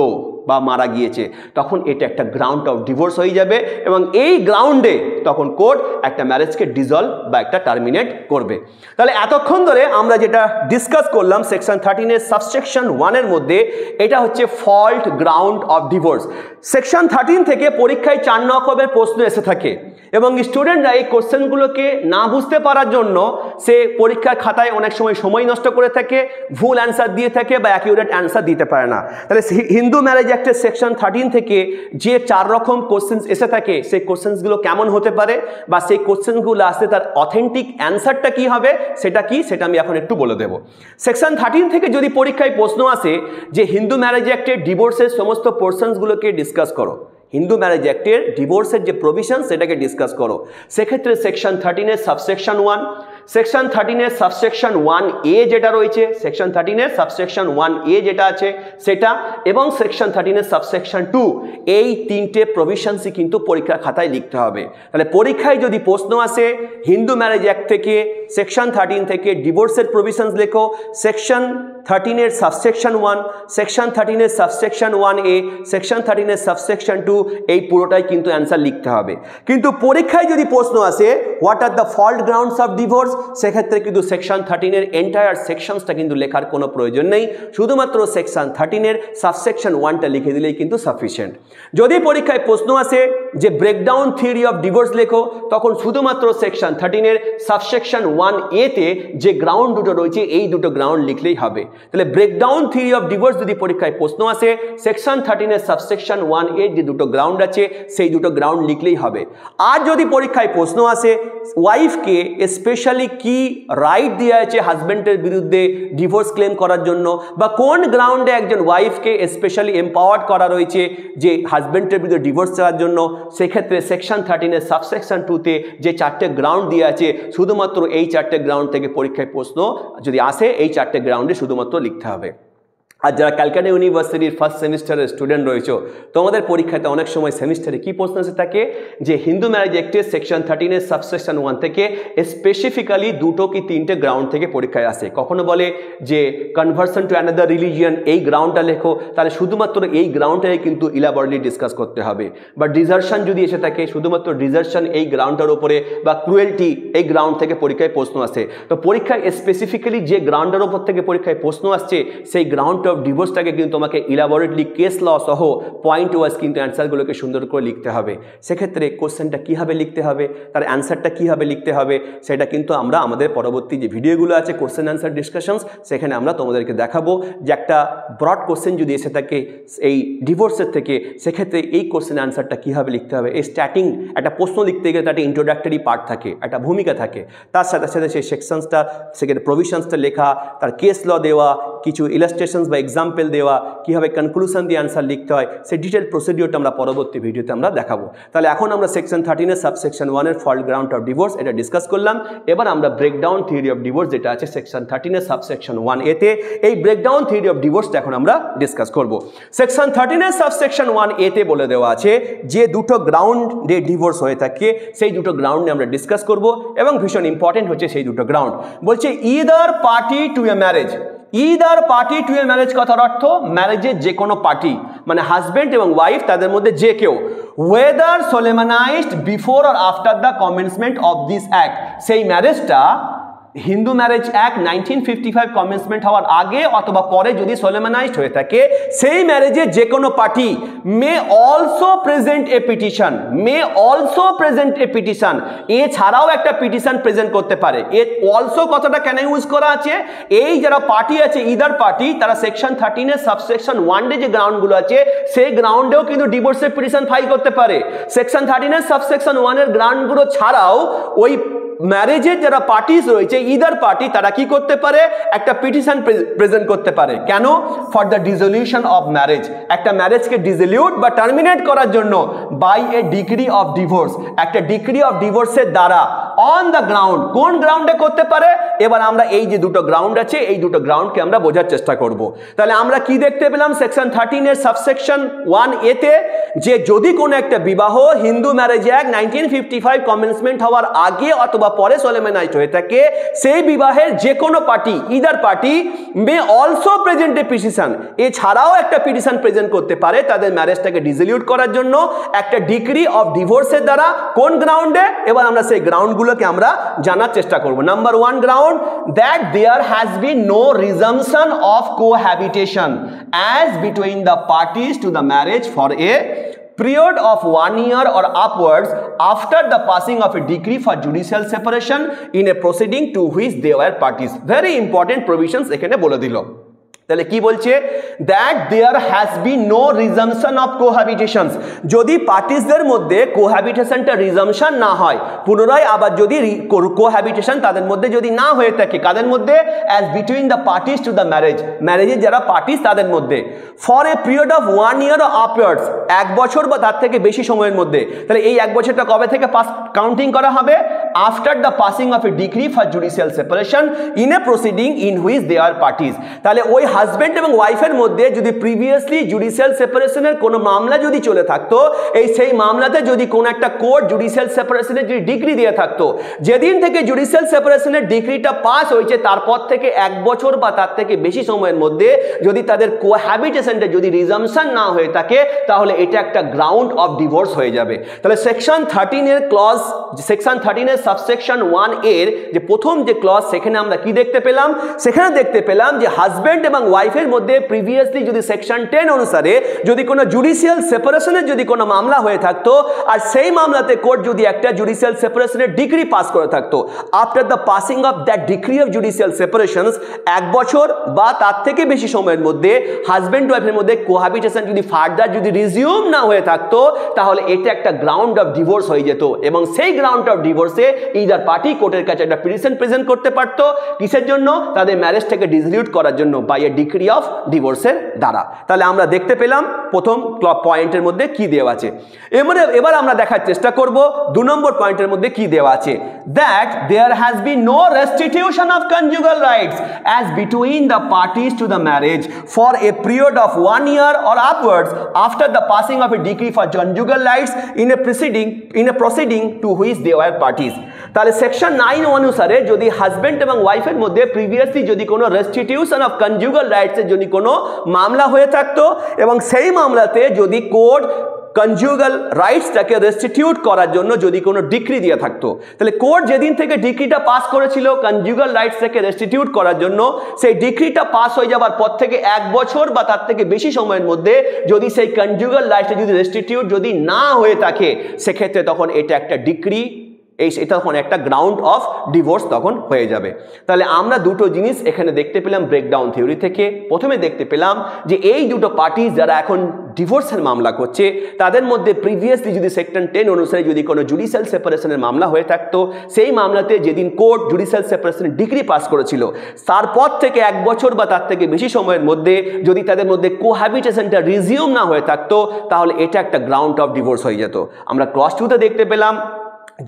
বা মারা গিয়েছে। তখন এটা একটা গ্রাউন্ড অফ ডিভোর্স হয়ে যাবে এবং এই গ্রাউন্ডে তখন কোর্ট একটা ম্যারেজকে ডিসলভ বা একটা টার্মিনেট করবে। তাহলে এতক্ষণ ধরে আমরা যেটা ডিসকাস করলাম সেকশন 13 এর সাবসেকশন 1 এর মধ্যে, এটা হচ্ছে fault ground of divorce. Section 13 থেকে পরীক্ষায় 4 রকমের প্রশ্ন এসে থাকে এবং স্টুডেন্টরা এই কোশ্চেনগুলোকে না বুঝতে পারার জন্য সে পরীক্ষার খাতায় অনেক সময় নষ্ট করে থাকে, ভুল অ্যান্সার দিয়ে থাকে বা অ্যাকিউরেট অ্যান্সার দিতে পারে না। তাহলে হিন্দু ম্যারেজ অ্যাক্টের সেকশন 13 থেকে যে 4 রকম কোশ্চেন এসে থাকে, সেই কোশ্চেনগুলো কেমন হতে পারে বা সেই কোশ্চেনগুলো আসলে তার অথেন্টিক অ্যান্সারটা কি হবে, সেটা আমি এখন একটু বলে দেবো। সেকশন 13 থেকে যদি পরীক্ষায় প্রশ্ন আসে যে হিন্দু ম্যারেজ অ্যাক্টের ডিভোর্সের সমস্ত পোর্শনসগুলোকে ডিসকাস করো, হিন্দু ম্যারেজ অ্যাক্টের ডিভোর্সের যে প্রভিশন সেটাকে ডিসকাস করো, সেক্ষেত্রে সেকশন 13 এর সাবসেকশন 1, সেকশন 13 এর সাবসেকশন 1A যেটা রয়েছে, সেকশন 13 এর সাবসেকশন 1A যেটা আছে সেটা, এবং সেকশন 13 এর সাবসেকশন 2, এই 3টে প্রভিশনসই কিন্তু পরীক্ষার খাতায় লিখতে হবে। তাহলে পরীক্ষায় যদি প্রশ্ন আসে হিন্দু ম্যারেজ অ্যাক্ট থেকে সেকশন 13 থেকে ডিভোর্সের প্রভিশনস লেখো, সেকশন 13 এর সাবসেকশন 1, সেকশন 13 এর সাবসেকশন 1A, সেকশন 13 এর সাবসেকশন 2, এই পুরোটাই কিন্তু অ্যান্সার লিখতে হবে। কিন্তু পরীক্ষায় যদি প্রশ্ন আসে what are the fault grounds of divorce, সেক্ষেত্রে কিন্তু সেকশন 13 এর এন্টায়ার সেকশনসটা কিন্তু লেখার কোনো প্রয়োজন নেই, শুধুমাত্র সেকশন 13 এর সাবসেকশন 1টা লিখে দিলেই কিন্তু সাফিসিয়েন্ট। যদি পরীক্ষায় প্রশ্ন আসে যে ব্রেকডাউন থিওরি অফ ডিভোর্স লেখো, তখন শুধুমাত্র সেকশন 13 এর সাবসেকশন 1A তে যে গ্রাউন্ড দুটো রয়েছে এই দুটো গ্রাউন্ড লিখলেই হবে। তাহলে ব্রেকডাউন থিওরি অফ ডিভোর্স যদি পরীক্ষায় প্রশ্ন আসে, সেকশন 13 এর সাবসেকশন 1A যে দুটো গ্রাউন্ড আছে সেই দুটো গ্রাউন্ড লিখলেই হবে। আর যদি পরীক্ষায় প্রশ্ন আসে ওয়াইফকে স্পেশালি কি রাইট দেওয়া আছে হাজব্যান্ডের বিরুদ্ধে ডিভোর্স ক্লেম করার জন্য, বা কোন গ্রাউন্ডে একজন ওয়াইফকে স্পেশালি এম্পাওয়ার্ড করা রয়েছে যে হাজব্যান্ডের বিরুদ্ধে ডিভোর্স চাওয়ার জন্য, সেক্ষেত্রে সেকশন 13 এর সাবসেকশন 2তে যে 4টে গ্রাউন্ড দেওয়া আছে শুধুমাত্র এই 4টে গ্রাউন্ড থেকে পরীক্ষায় প্রশ্ন যদি আসে এই 4টে গ্রাউন্ডে শুধুমাত্র লিখতে হবে। আর যারা ক্যালকাটা ইউনিভার্সিটির ফার্স্ট সেমিস্টারের স্টুডেন্ট রয়েছে, তোমাদের পরীক্ষাতে অনেক সময় সেমিস্টারে কি প্রশ্ন এসে থাকে যে হিন্দু ম্যারেজ অ্যাক্টের সেকশন 13 এর সাবসেকশন 1 থেকে স্পেসিফিক্যালি 2 কি 3টে গ্রাউন্ড থেকে পরীক্ষায় আসে। কখনো বলে যে কনভার্সন টু অ্যানাদার রিলিজিয়ান, এই গ্রাউন্ডটা লেখো, তাহলে শুধুমাত্র এই গ্রাউন্ডটাই কিন্তু ইলাবরেটলি ডিসকাস করতে হবে। বা ডিজার্শন যদি এসে থাকে, শুধুমাত্র ডিজার্শন এই গ্রাউন্ডটার উপরে, বা ক্রুয়েলটি এই গ্রাউন্ড থেকে পরীক্ষায় প্রশ্ন আসে। তো পরীক্ষায় স্পেসিফিক্যালি যে গ্রাউন্ডের উপর থেকে পরীক্ষায় প্রশ্ন আসছে সেই গ্রাউন্ড অফ ডিভোর্সটাকে কিন্তু তোমাকে ইলাবরেটলি কেস ল সহ পয়েন্ট ওয়াইজ কিন্তু অ্যান্সারগুলোকে সুন্দর করে লিখতে হবে। সেক্ষেত্রে কোশ্চেনটা কীভাবে লিখতে হবে, তার অ্যান্সারটা কীভাবে লিখতে হবে, সেটা কিন্তু আমরা আমাদের পরবর্তী যে ভিডিওগুলো আছে কোশ্চেন অ্যান্সার ডিসকাশনস, সেখানে আমরা তোমাদেরকে দেখাবো যে একটা ব্রড কোশ্চেন যদি এসে থাকে এই ডিভোর্সের থেকে, সেক্ষেত্রে এই কোশ্চেন অ্যান্সারটা কীভাবে লিখতে হবে। এই স্টার্টিং একটা প্রশ্ন লিখতে গেলে একটা ইন্ট্রোডাক্টরি পার্ট থাকে, একটা ভূমিকা থাকে, তার সাথে সাথে সেই সেকশনসটা, সেখানে প্রভিশনসটা লেখা, তার কেস ল দেওয়া, কিছু ইলাস্ট্রেশনস বা এক্সাম্পল দেওয়া, কীভাবে কনক্লুশন দিয়ে অ্যান্সার লিখতে হয়, সেই ডিটেল প্রসিডিওরটা আমরা পরবর্তী ভিডিওতে আমরা দেখাবো। তাহলে এখন আমরা সেকশন 13 এর সাবসেকশন 1 এর ফল্ট গ্রাউন্ড অফ ডিভোর্স এটা ডিসকাস করলাম। এবার আমরা ব্রেকডাউন থিওরি অফ ডিভোর্স যেটা আছে সেকশন 13 এর সাবসেকশন 1A তে, এই ব্রেকডাউন থিওরি অফ ডিভোর্সটা এখন আমরা ডিসকাস করব। সেকশন 13 এর সাবসেকশন 1A তে বলে দেওয়া আছে যে দুটো গ্রাউন্ডে ডিভোর্স হয়ে থাকে সেই দুটো গ্রাউন্ডে আমরা ডিসকাস করব, এবং ভীষণ ইম্পর্টেন্ট হচ্ছে সেই দুটো গ্রাউন্ড। বলছে either party to a marriage, either party to a marriage কথার অর্থ ম্যারেজের যে কোনো পার্টি, মানে হাজব্যান্ড এবং ওয়াইফ তাদের মধ্যে যে কেউ, whether solemnised before or after the commencement of this act, সেই ম্যারেজটা হিন্দু ম্যারেজ অ্যাক্ট 1955 কমেন্সমেন্ট হওয়ার আগে অথবা পরে যদি সোলেমানাইজড হয়ে থাকে, সেই ম্যারেজে যে কোনো party May also present a petition, এছাড়াও একটা পিটিশন প্রেজেন্ট করতে পারে। এ অলসো কথাটা কেন ইউজ করা আছে? এই যারা পার্টি আছে, ইদার পার্টি, তারা সেকশন 13 এর সাবসেকশন 1 যে গ্রাউন্ডগুলো আছে সেই গ্রাউন্ডেও কিন্তু ডিভোর্সের পিটিশন ফাইল করতে পারে। সেকশন 13 এর সাবসেকশন 1 এর গ্রাউন্ডগুলো ছাড়াও ওই ম্যারেজের যারা পার্টিস রয়েছে, ইদার পার্টি, তারা কি করতে পারে? একটা পিটিশন প্রেজেন্ট করতে পারে। কেন? For the dissolution of marriage, একটা ম্যারেজকে ডিসলিউট বা টার্মিনেট করার জন্য by a degree of divorce, একটা ডিগ্রি অফ ডিভোর্সের দ্বারা। অন দ্য গ্রাউন্ড, কোন গ্রাউন্ডে করতে পারে? এবার আমরা এই যে দুটো গ্রাউন্ড আছে, এই দুটো গ্রাউন্ডকে আমরা বোঝার চেষ্টা করব। তাহলে আমরা কি দেখতে পেলাম সেকশন 13 এর সাবসেকশন 1A তে, যে যদি কোনো একটা বিবাহ হিন্দু ম্যারেজ অ্যাক্ট 1955 কমেন্সমেন্ট হওয়ার আগে অথবা পরে সোলেমানাইজড হয়ে থাকে, সেই বিবাহের যে কোনো party, either party May also present a petition, এছাড়াও একটা পিটিশন প্রেজেন্ট করতে পারে তাদের ম্যারেজটাকে ডিসলিউট করার জন্য একটা ডিগ্রি অফ ডিভোর্সের দ্বারা। কোন গ্রাউন্ডে? এবার আমরা সেই গ্রাউন্ডগুলোকে আমরা জানার চেষ্টা করব। Number 1 ground, that there has been no resumption of cohabitation as between the parties to the marriage for a period of 1 year or upwards after the passing of a decree for judicial separation in a proceeding to which they were parties. Very important provisions এখানে বলে দিল। তাহলে কি বলছে? That there has been no resumption of cohabitations, যদি পার্টিসদের মধ্যে কোহ্যাবিটেশনটা রিজাম্পশন না হয়, পুনরায় আবার যদি কোহ্যাবিটেশন তাদের মধ্যে যদি না হয়ে থাকে, কাদের মধ্যে? As between the parties to the marriage, ম্যারেজের যারা পার্টিস তাদের মধ্যে, for a period of 1 year or upwards, 1 বছর বা তার থেকে বেশি সময়ের মধ্যে। তাহলে এই 1 বছরটা কবে থেকে কাউন্টিং করা হবে? After the passing of a degree for judicial separation in a proceeding in which they are parties. তাহলে ওই হাজব্যান্ড এবং ওয়াইফের মধ্যে যদি প্রিভিয়াসলি জুডিশিয়াল সেপারেশনের কোনো মামলা যদি চলে থাকতো, সেই মামলাতে যদি কোনো একটা কোর্ট জুডিশিয়াল সেপারেশনের যদি ডিগ্রি দিয়ে থাকতো, যেদিন থেকে জুডিশিয়াল সেপারেশনের ডিগ্রিটা পাস হয়েছে তারপর থেকে 1 বছর বা তার থেকে বেশি সময়ের মধ্যে যদি তাদের কোহ্যাবিটেশনটা যদি রিজাম্পশন না হয়ে থাকে, তাহলে এটা একটা গ্রাউন্ড অফ ডিভোর্স হয়ে যাবে। তাহলে সেকশন 13 এর ক্লজ, সেকশন 13 এর সাবসেকশন 1 এর যে প্রথম যে ক্লজ, সেখানে আমরা কি দেখতে পেলাম? সেখানে দেখতে পেলাম যে হাজব্যান্ড এবং ওয়াইফের মধ্যে প্রিভিয়াসলি যদি সেকশন 10 অনুসারে যদি কোনো জুডিশিয়াল সেপারেশনের যদি কোনো মামলা হয়ে থাকতো, আর সেই মামলাতে কোর্ট যদি একটা জুডিশিয়াল সেপারেশনের ডিগ্রি পাস করে থাকতো, after the passing of that degree of judicial সেপারেশনস, 1 বছর বা তার থেকে বেশি সময়ের মধ্যে হাজব্যান্ড ওয়াইফের মধ্যে কোহ্যাবিটেশন যদি ফার্দার যদি রিজিউম না হয়ে থাকতো, তাহলে এটা একটা গ্রাউন্ড অফ ডিভোর্স হয়ে যেত। এবং সেই গ্রাউন্ড অফ ডিভোর্সে ইদার পার্টি কোর্টের কাছে একটা পিটিশন প্রেজেন্ট করতে পারতো। কিসের জন্য? তাদের ম্যারেজটাকে ডিসলিউট করার জন্য, বাই এ ডিগ্রি অফ ডিভোর্সের দ্বারা। তাহলে আমরা দেখতে পেলাম প্রথম পয়েন্টের মধ্যে কি দেওয়া আছে। এবার আমরা দেখার চেষ্টা করব 2 নম্বর পয়েন্টের মধ্যে কি দেওয়া আছে। That there has been no restitution of conjugal rights as between the parties to the marriage for a period of 1 year or upwards after the passing of a decree for conjugal rights in a proceeding to which they were parties. তাহলে section 9 অনুসারে যদি husband এবং ওয়াইফের মধ্যে previously যদি কোনো restitution of conjugal রাইটসের যদি কোনো মামলা হয়ে থাকতো, এবং সেই মামলাতে যদি কোর্ট কনজুগাল রাইটসটাকে রেস্টিটিউট করার জন্য যদি কোনো ডিক্রি দিয়ে থাকতো, তাহলে কোর্ট যেদিন থেকে ডিক্রিটা পাস করেছিল কনজুগাল রাইটসটাকে রেস্টিটিউট করার জন্য, সেই ডিক্রিটা পাস হয়ে যাবার পর থেকে 1 বছর বা তার থেকে বেশি সময়ের মধ্যে যদি সেই কনজুগাল রাইটসটা যদি রেস্টিটিউট যদি না হয়ে থাকে, সেক্ষেত্রে তখন এটা একটা ডিক্রি, এটা তখন একটা গ্রাউন্ড অফ ডিভোর্স তখন হয়ে যাবে। তাহলে আমরা দুটো জিনিস এখানে দেখতে পেলাম ব্রেকডাউন থিওরি থেকে। প্রথমে দেখতে পেলাম যে এই দুটো পার্টি যারা এখন ডিভোর্সের মামলা করছে, তাদের মধ্যে প্রিভিয়াসলি যদি সেকশন 10 অনুসারে যদি কোনো জুডিশিয়াল সেপারেশনের মামলা হয়ে থাকতো, সেই মামলাতে যেদিন কোর্ট জুডিশিয়াল সেপারেশনের ডিগ্রি পাস করেছিল, তারপর থেকে 1 বছর বা তার থেকে বেশি সময়ের মধ্যে যদি তাদের মধ্যে কোহ্যাবিটেশনটা রিজিউম না হয়ে থাকতো, তাহলে এটা একটা গ্রাউন্ড অফ ডিভোর্স হয়ে যেত। আমরা ক্লজ 2তে দেখতে পেলাম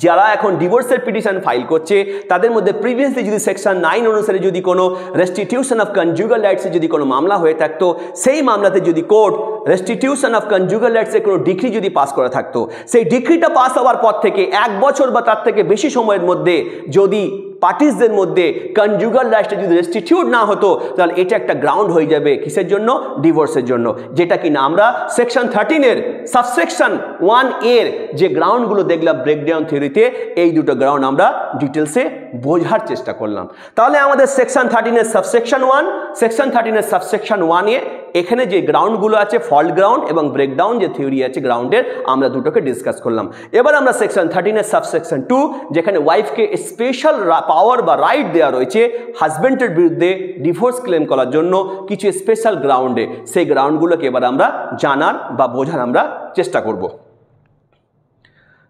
যারা এখন ডিভোর্সের পিটিশন ফাইল করছে, তাদের মধ্যে প্রিভিয়াসলি যদি সেকশন 9 অনুসারে যদি কোনো রেস্টিটিউশন অফ কনজুগাল রাইটসে যদি কোনো মামলা হয়ে থাকতো, সেই মামলাতে যদি কোর্ট রেস্টিটিউশন অফ কনজুগাল রাইটসের কোনো ডিক্রি যদি পাস করে থাকতো, সেই ডিক্রিটা পাস হওয়ার পর থেকে 1 বছর বা তার থেকে বেশি সময়ের মধ্যে যদি পার্টিসদের মধ্যে কনজুগাল রাইটসটা যদি রেস্টিটিউট না হতো তাহলে এটা একটা গ্রাউন্ড হয়ে যাবে কিসের জন্য? ডিভোর্সের জন্য, যেটা কিনা আমরা সেকশন 13-এর সাবসেকশন 1 এর যে গ্রাউন্ডগুলো দেখলাম ব্রেকডাউন থিওরিতে, এই দুটো গ্রাউন্ড আমরা ডিটেলসে বোঝার চেষ্টা করলাম। তাহলে আমাদের সেকশন 13-এর সাবসেকশন 1, সেকশন 13-এর সাবসেকশন 1-এ এখানে যে গ্রাউন্ডগুলো আছে ফল্ট গ্রাউন্ড এবং ব্রেকডাউন যে থিওরি আছে গ্রাউন্ডের, আমরা দুটোকে ডিসকাস করলাম। এবার আমরা সেকশন 13-এর সাবসেকশন 2, যেখানে ওয়াইফকে স্পেশাল পাওয়ার বা রাইট দেওয়া রয়েছে হাজব্যান্ডের বিরুদ্ধে ডিভোর্স ক্লেম করার জন্য কিছু স্পেশাল গ্রাউন্ডে, সেই গ্রাউন্ডগুলোকে এবার আমরা জানার বা বোঝার আমরা চেষ্টা করব।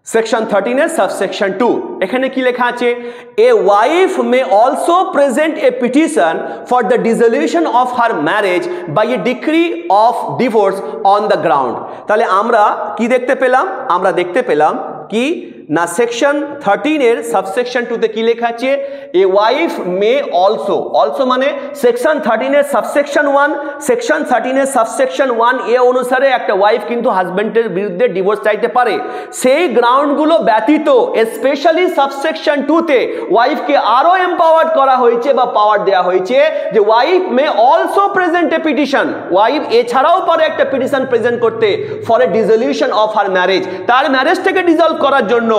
সেকশন 13-এর সাবসেকশন 2, এখানে কি লেখা আছে? A wife may also present a petition for the dissolution of her marriage by a decree of divorce on the ground. তাহলে আমরা কি দেখতে পেলাম? আমরা দেখতে পেলাম কি না সেকশন 13-এর সাবসেকশন 2-তে কি লেখা আছে? A wife may also, also মানে সেকশন 13-এর সাবসেকশন 1, সেকশন 13-এর সাবসেকশন 1 এ অনুসারে একটা ওয়াইফ কিন্তু হাজব্যান্ডের বিরুদ্ধে ডিভোর্স চাইতে পারে। সেই গ্রাউন্ডগুলো ব্যতীত স্পেশালি সাবসেকশন 2-তে ওয়াইফকে আরও এম্পাওয়ার্ড করা হয়েছে বা পাওয়ার দেওয়া হয়েছে যে wife may also present a petition, wife এছাড়াও পারে একটা পিটিশন প্রেজেন্ট করতে for a dissolution of her marriage, তার ম্যারেজটাকে ডিসলভ করার জন্য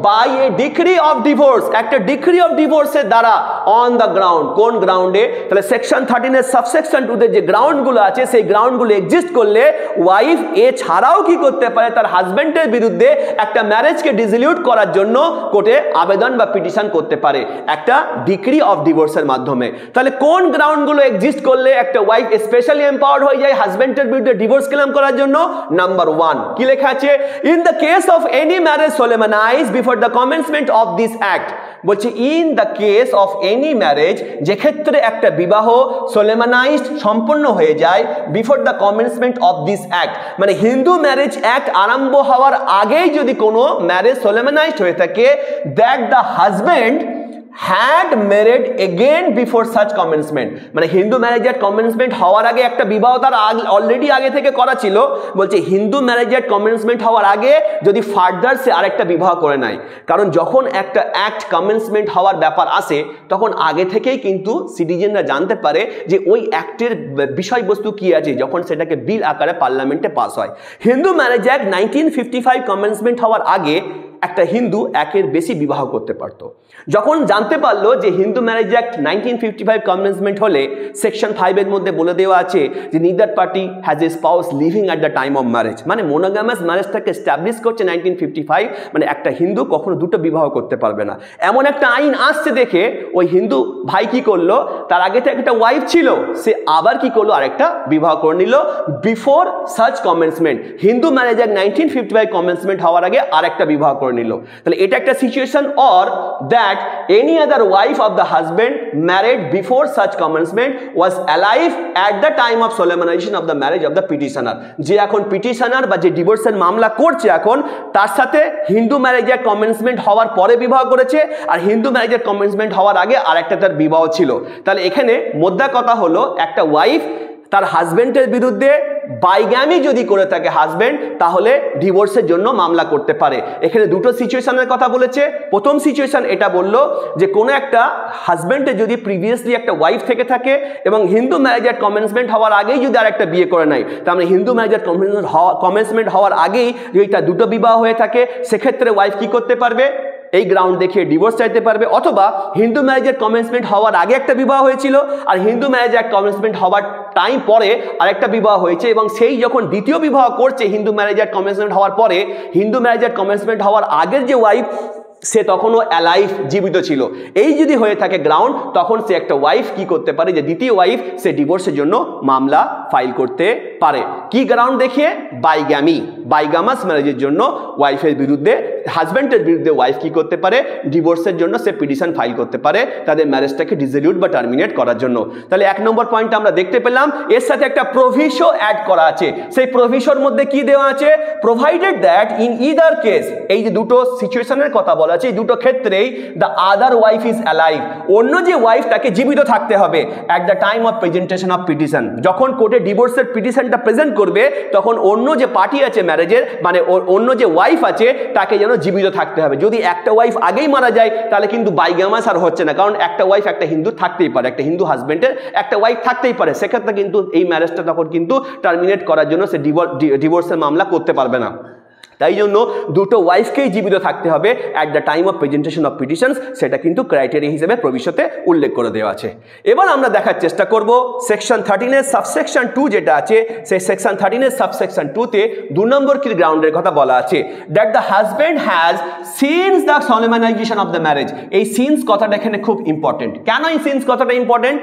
by a decree of divorce, একটা ডিক্রি অফ ডিভোর্সের দ্বারা অন দ্য গ্রাউন্ড। কোন গ্রাউন্ডে? তাহলে সেকশন 13-এর সাবসেকশন 2-তে যে গ্রাউন্ডগুলো আছে সেই গ্রাউন্ডগুলো এক্সিস্ট করলে ওয়াইফ এছাড়াও কি করতে পারে? তার হাজব্যান্ডের বিরুদ্ধে একটা ম্যারেজকে ডিসলিউট করার জন্য কোর্টে আবেদন বা পিটিশন করতে পারে একটা ডিক্রি অফ ডিভোর্সের মাধ্যমে। তাহলে কোন গ্রাউন্ডগুলো এক্সিস্ট করলে একটা ওয়াইফ স্পেশালি এম্পাওয়ার্ড হয়ে যায় হাজব্যান্ডের বিরুদ্ধে ডিভোর্স ক্লেম করার জন্য? নাম্বার 1 কি লেখা আছে? In the case of any marriage solemnised before the commencement of this act, বলছে in the case of any marriage, যে ক্ষেত্রে একটা বিবাহ সোলেমানাইজড সম্পন্ন হয়ে যায় before the commencement of this act, মানে হিন্দু ম্যারেজ অ্যাক্ট আরম্ভ হওয়ার আগেই যদি কোনো ম্যারেজ সোলেমানাইজড হয়ে থাকে, that the husband had married again before such commencement, মানে হিন্দু ম্যারেজ অ্যাক্ট কমেন্সমেন্ট হওয়ার আগে একটা বিবাহ তার অলরেডি আগে থেকে করা ছিল, বলছে হিন্দু ম্যারেজ অ্যাক্ট কমেন্সমেন্ট হওয়ার আগে যদি ফার্দার সে আরেকটা বিবাহ করে নেয়, কারণ যখন একটা অ্যাক্ট কমেন্সমেন্ট হওয়ার ব্যাপার আসে তখন আগে থেকেই কিন্তু সিটিজেনরা জানতে পারে যে ওই অ্যাক্টের বিষয়বস্তু কি আছে, যখন সেটাকে বিল আকারে পার্লামেন্টে পাস হয়। হিন্দু ম্যারেজ অ্যাক্ট 1955 কমেন্সমেন্ট হওয়ার আগে একটা হিন্দু একের বেশি বিবাহ করতে পারত। যখন জানতে পারলো যে হিন্দু ম্যারেজ অ্যাক্ট 1955 কমেন্সমেন্ট হলে সেকশন 5-এর মধ্যে বলে দেওয়া আছে যে neither party has a spouse leaving at the time of marriage, মানে মোনোগামাস ম্যারেজটাকে এস্টাবলিশ করছে 1955, মানে একটা হিন্দু কখনো দুটো বিবাহ করতে পারবে না। এমন একটা আইন আসছে দেখে ওই হিন্দু ভাই কি করলো, তার আগে থেকে একটা ওয়াইফ ছিল, সে আবার কি করলো, আরেকটা বিবাহ করে নিল before such commencement. Hindu marriage act 1955 commencement হওয়ার আগে আরেকটা বিবাহ করে নিল। তাহলে এটা একটা situation, or that any other wife of the husband married before such commencement was alive at the time of solemnisation of the marriage of the petitioner, যে এখন পিটিশনার বা যে ডিভোর্সের মামলা করছে এখন তার সাথে হিন্দু ম্যারেজ অ্যাক্ট কমেন্সমেন্ট হওয়ার পরে বিবাহ করেছে, আর হিন্দু ম্যারেজ অ্যাক্ট কমেন্সমেন্ট হওয়ার আগে আরেকটা তার বিবাহ ছিল। তাহলে এখানে মোদ্দা কথা হলো একটা ওয়াইফ তার হাজব্যান্ডের বিরুদ্ধে বাইগামি যদি করে থাকে হাজব্যান্ড, তাহলে ডিভোর্সের জন্য মামলা করতে পারে। এখানে দুটো সিচুয়েশনের কথা বলেছে। প্রথম সিচুয়েশন এটা বললো যে কোনো একটা হাজব্যান্ডের যদি প্রিভিয়াসলি একটা ওয়াইফ থেকে থাকে এবং হিন্দু ম্যারেজ অ্যাক্ট কমেন্সমেন্ট হওয়ার আগেই যদি আরেকটা বিয়ে করে নেয়, তার মানে হিন্দু ম্যারেজ অ্যাক্ট কমেন্সমেন্ট হওয়ার আগেই যদি তার দুটো বিবাহ হয়ে থাকে, সেক্ষেত্রে ওয়াইফ কি করতে পারবে, এই গ্রাউন্ড দেখিয়ে ডিভোর্স চাইতে পারবে। অথবা হিন্দু ম্যারেজের কমেন্সমেন্ট হওয়ার আগে একটা বিবাহ হয়েছিল আর হিন্দু ম্যারেজ অ্যাক্ট কমেন্সমেন্ট হওয়ার টাইম পরে আরেকটা বিবাহ হয়েছে, এবং সেই যখন দ্বিতীয় বিবাহ করছে হিন্দু ম্যারেজ অ্যাক্ট কমেন্সমেন্ট হওয়ার পরে, হিন্দু ম্যারেজ অ্যাক্ট কমেন্সমেন্ট হওয়ার আগের যে ওয়াইফ সে তখনও অ্যালাইভ জীবিত ছিল, এই যদি হয়ে থাকে গ্রাউন্ড, তখন সে একটা ওয়াইফ কি করতে পারে, যে দ্বিতীয় ওয়াইফ সে ডিভোর্সের জন্য মামলা ফাইল করতে পারে। কি গ্রাউন্ড দেখিয়ে? বাইগামি, বাইগামাস ম্যারেজের জন্য ওয়াইফের বিরুদ্ধে, হাজব্যান্ডের বিরুদ্ধে ওয়াইফ কি করতে পারে, ডিভোর্সের জন্য সে পিটিশন ফাইল করতে পারে তাদের ম্যারেজটাকে ডিসলিউট বা টার্মিনেট করার জন্য। তাহলে 1 নম্বর পয়েন্ট আমরা দেখতে পেলাম। এর সাথে একটা প্রভিশো অ্যাড করা আছে। সেই প্রভিশোর মধ্যে কি দেওয়া আছে? Provided that in either case, এই যে দুটো সিচুয়েশনের কথা বলা আছে, এই দুটো ক্ষেত্রেই the other wife is alive, অন্য যে ওয়াইফ তাকে জীবিত থাকতে হবে at the time of presentation of petition. যখন কোর্টে ডিভোর্সের পিটিশনটা প্রেজেন্ট করবে তখন অন্য যে পার্টি আছে ম্যারেজ ম্যারেজের মানে অন্য যে ওয়াইফ আছে তাকে যেন জীবিত থাকতে হবে। যদি একটা ওয়াইফ আগেই মারা যায় তাহলে কিন্তু বাইগামাস আর হচ্ছে না, কারণ একটা ওয়াইফ একটা হিন্দু থাকতেই পারে, একটা হিন্দু হাজবেন্ডের একটা ওয়াইফ থাকতেই পারে, সেক্ষেত্রে কিন্তু এই ম্যারেজটা তখন কিন্তু টার্মিনেট করার জন্য সে ডিভোর্সের মামলা করতে পারবে না। তাই জন্য দুটো ওয়াইফকেই জীবিত থাকতে হবে at the time of presentation of petitions, সেটা কিন্তু ক্রাইটেরিয়া হিসেবে ভবিষ্যতে উল্লেখ করে দেওয়া আছে। এবার আমরা দেখার চেষ্টা করব সেকশন 13 সাবসেকশন 2 যেটা আছে, সেই সেকশন 13 সাবসেকশন 2-তে 2 নম্বর কি গ্রাউন্ডের কথা বলা আছে, that the husband has since the solemnisation of the marriage. এই সিন্স কথাটা এখানে খুব ইম্পর্টেন্ট। কেন এই সিন্স কথাটা ইম্পর্টেন্ট?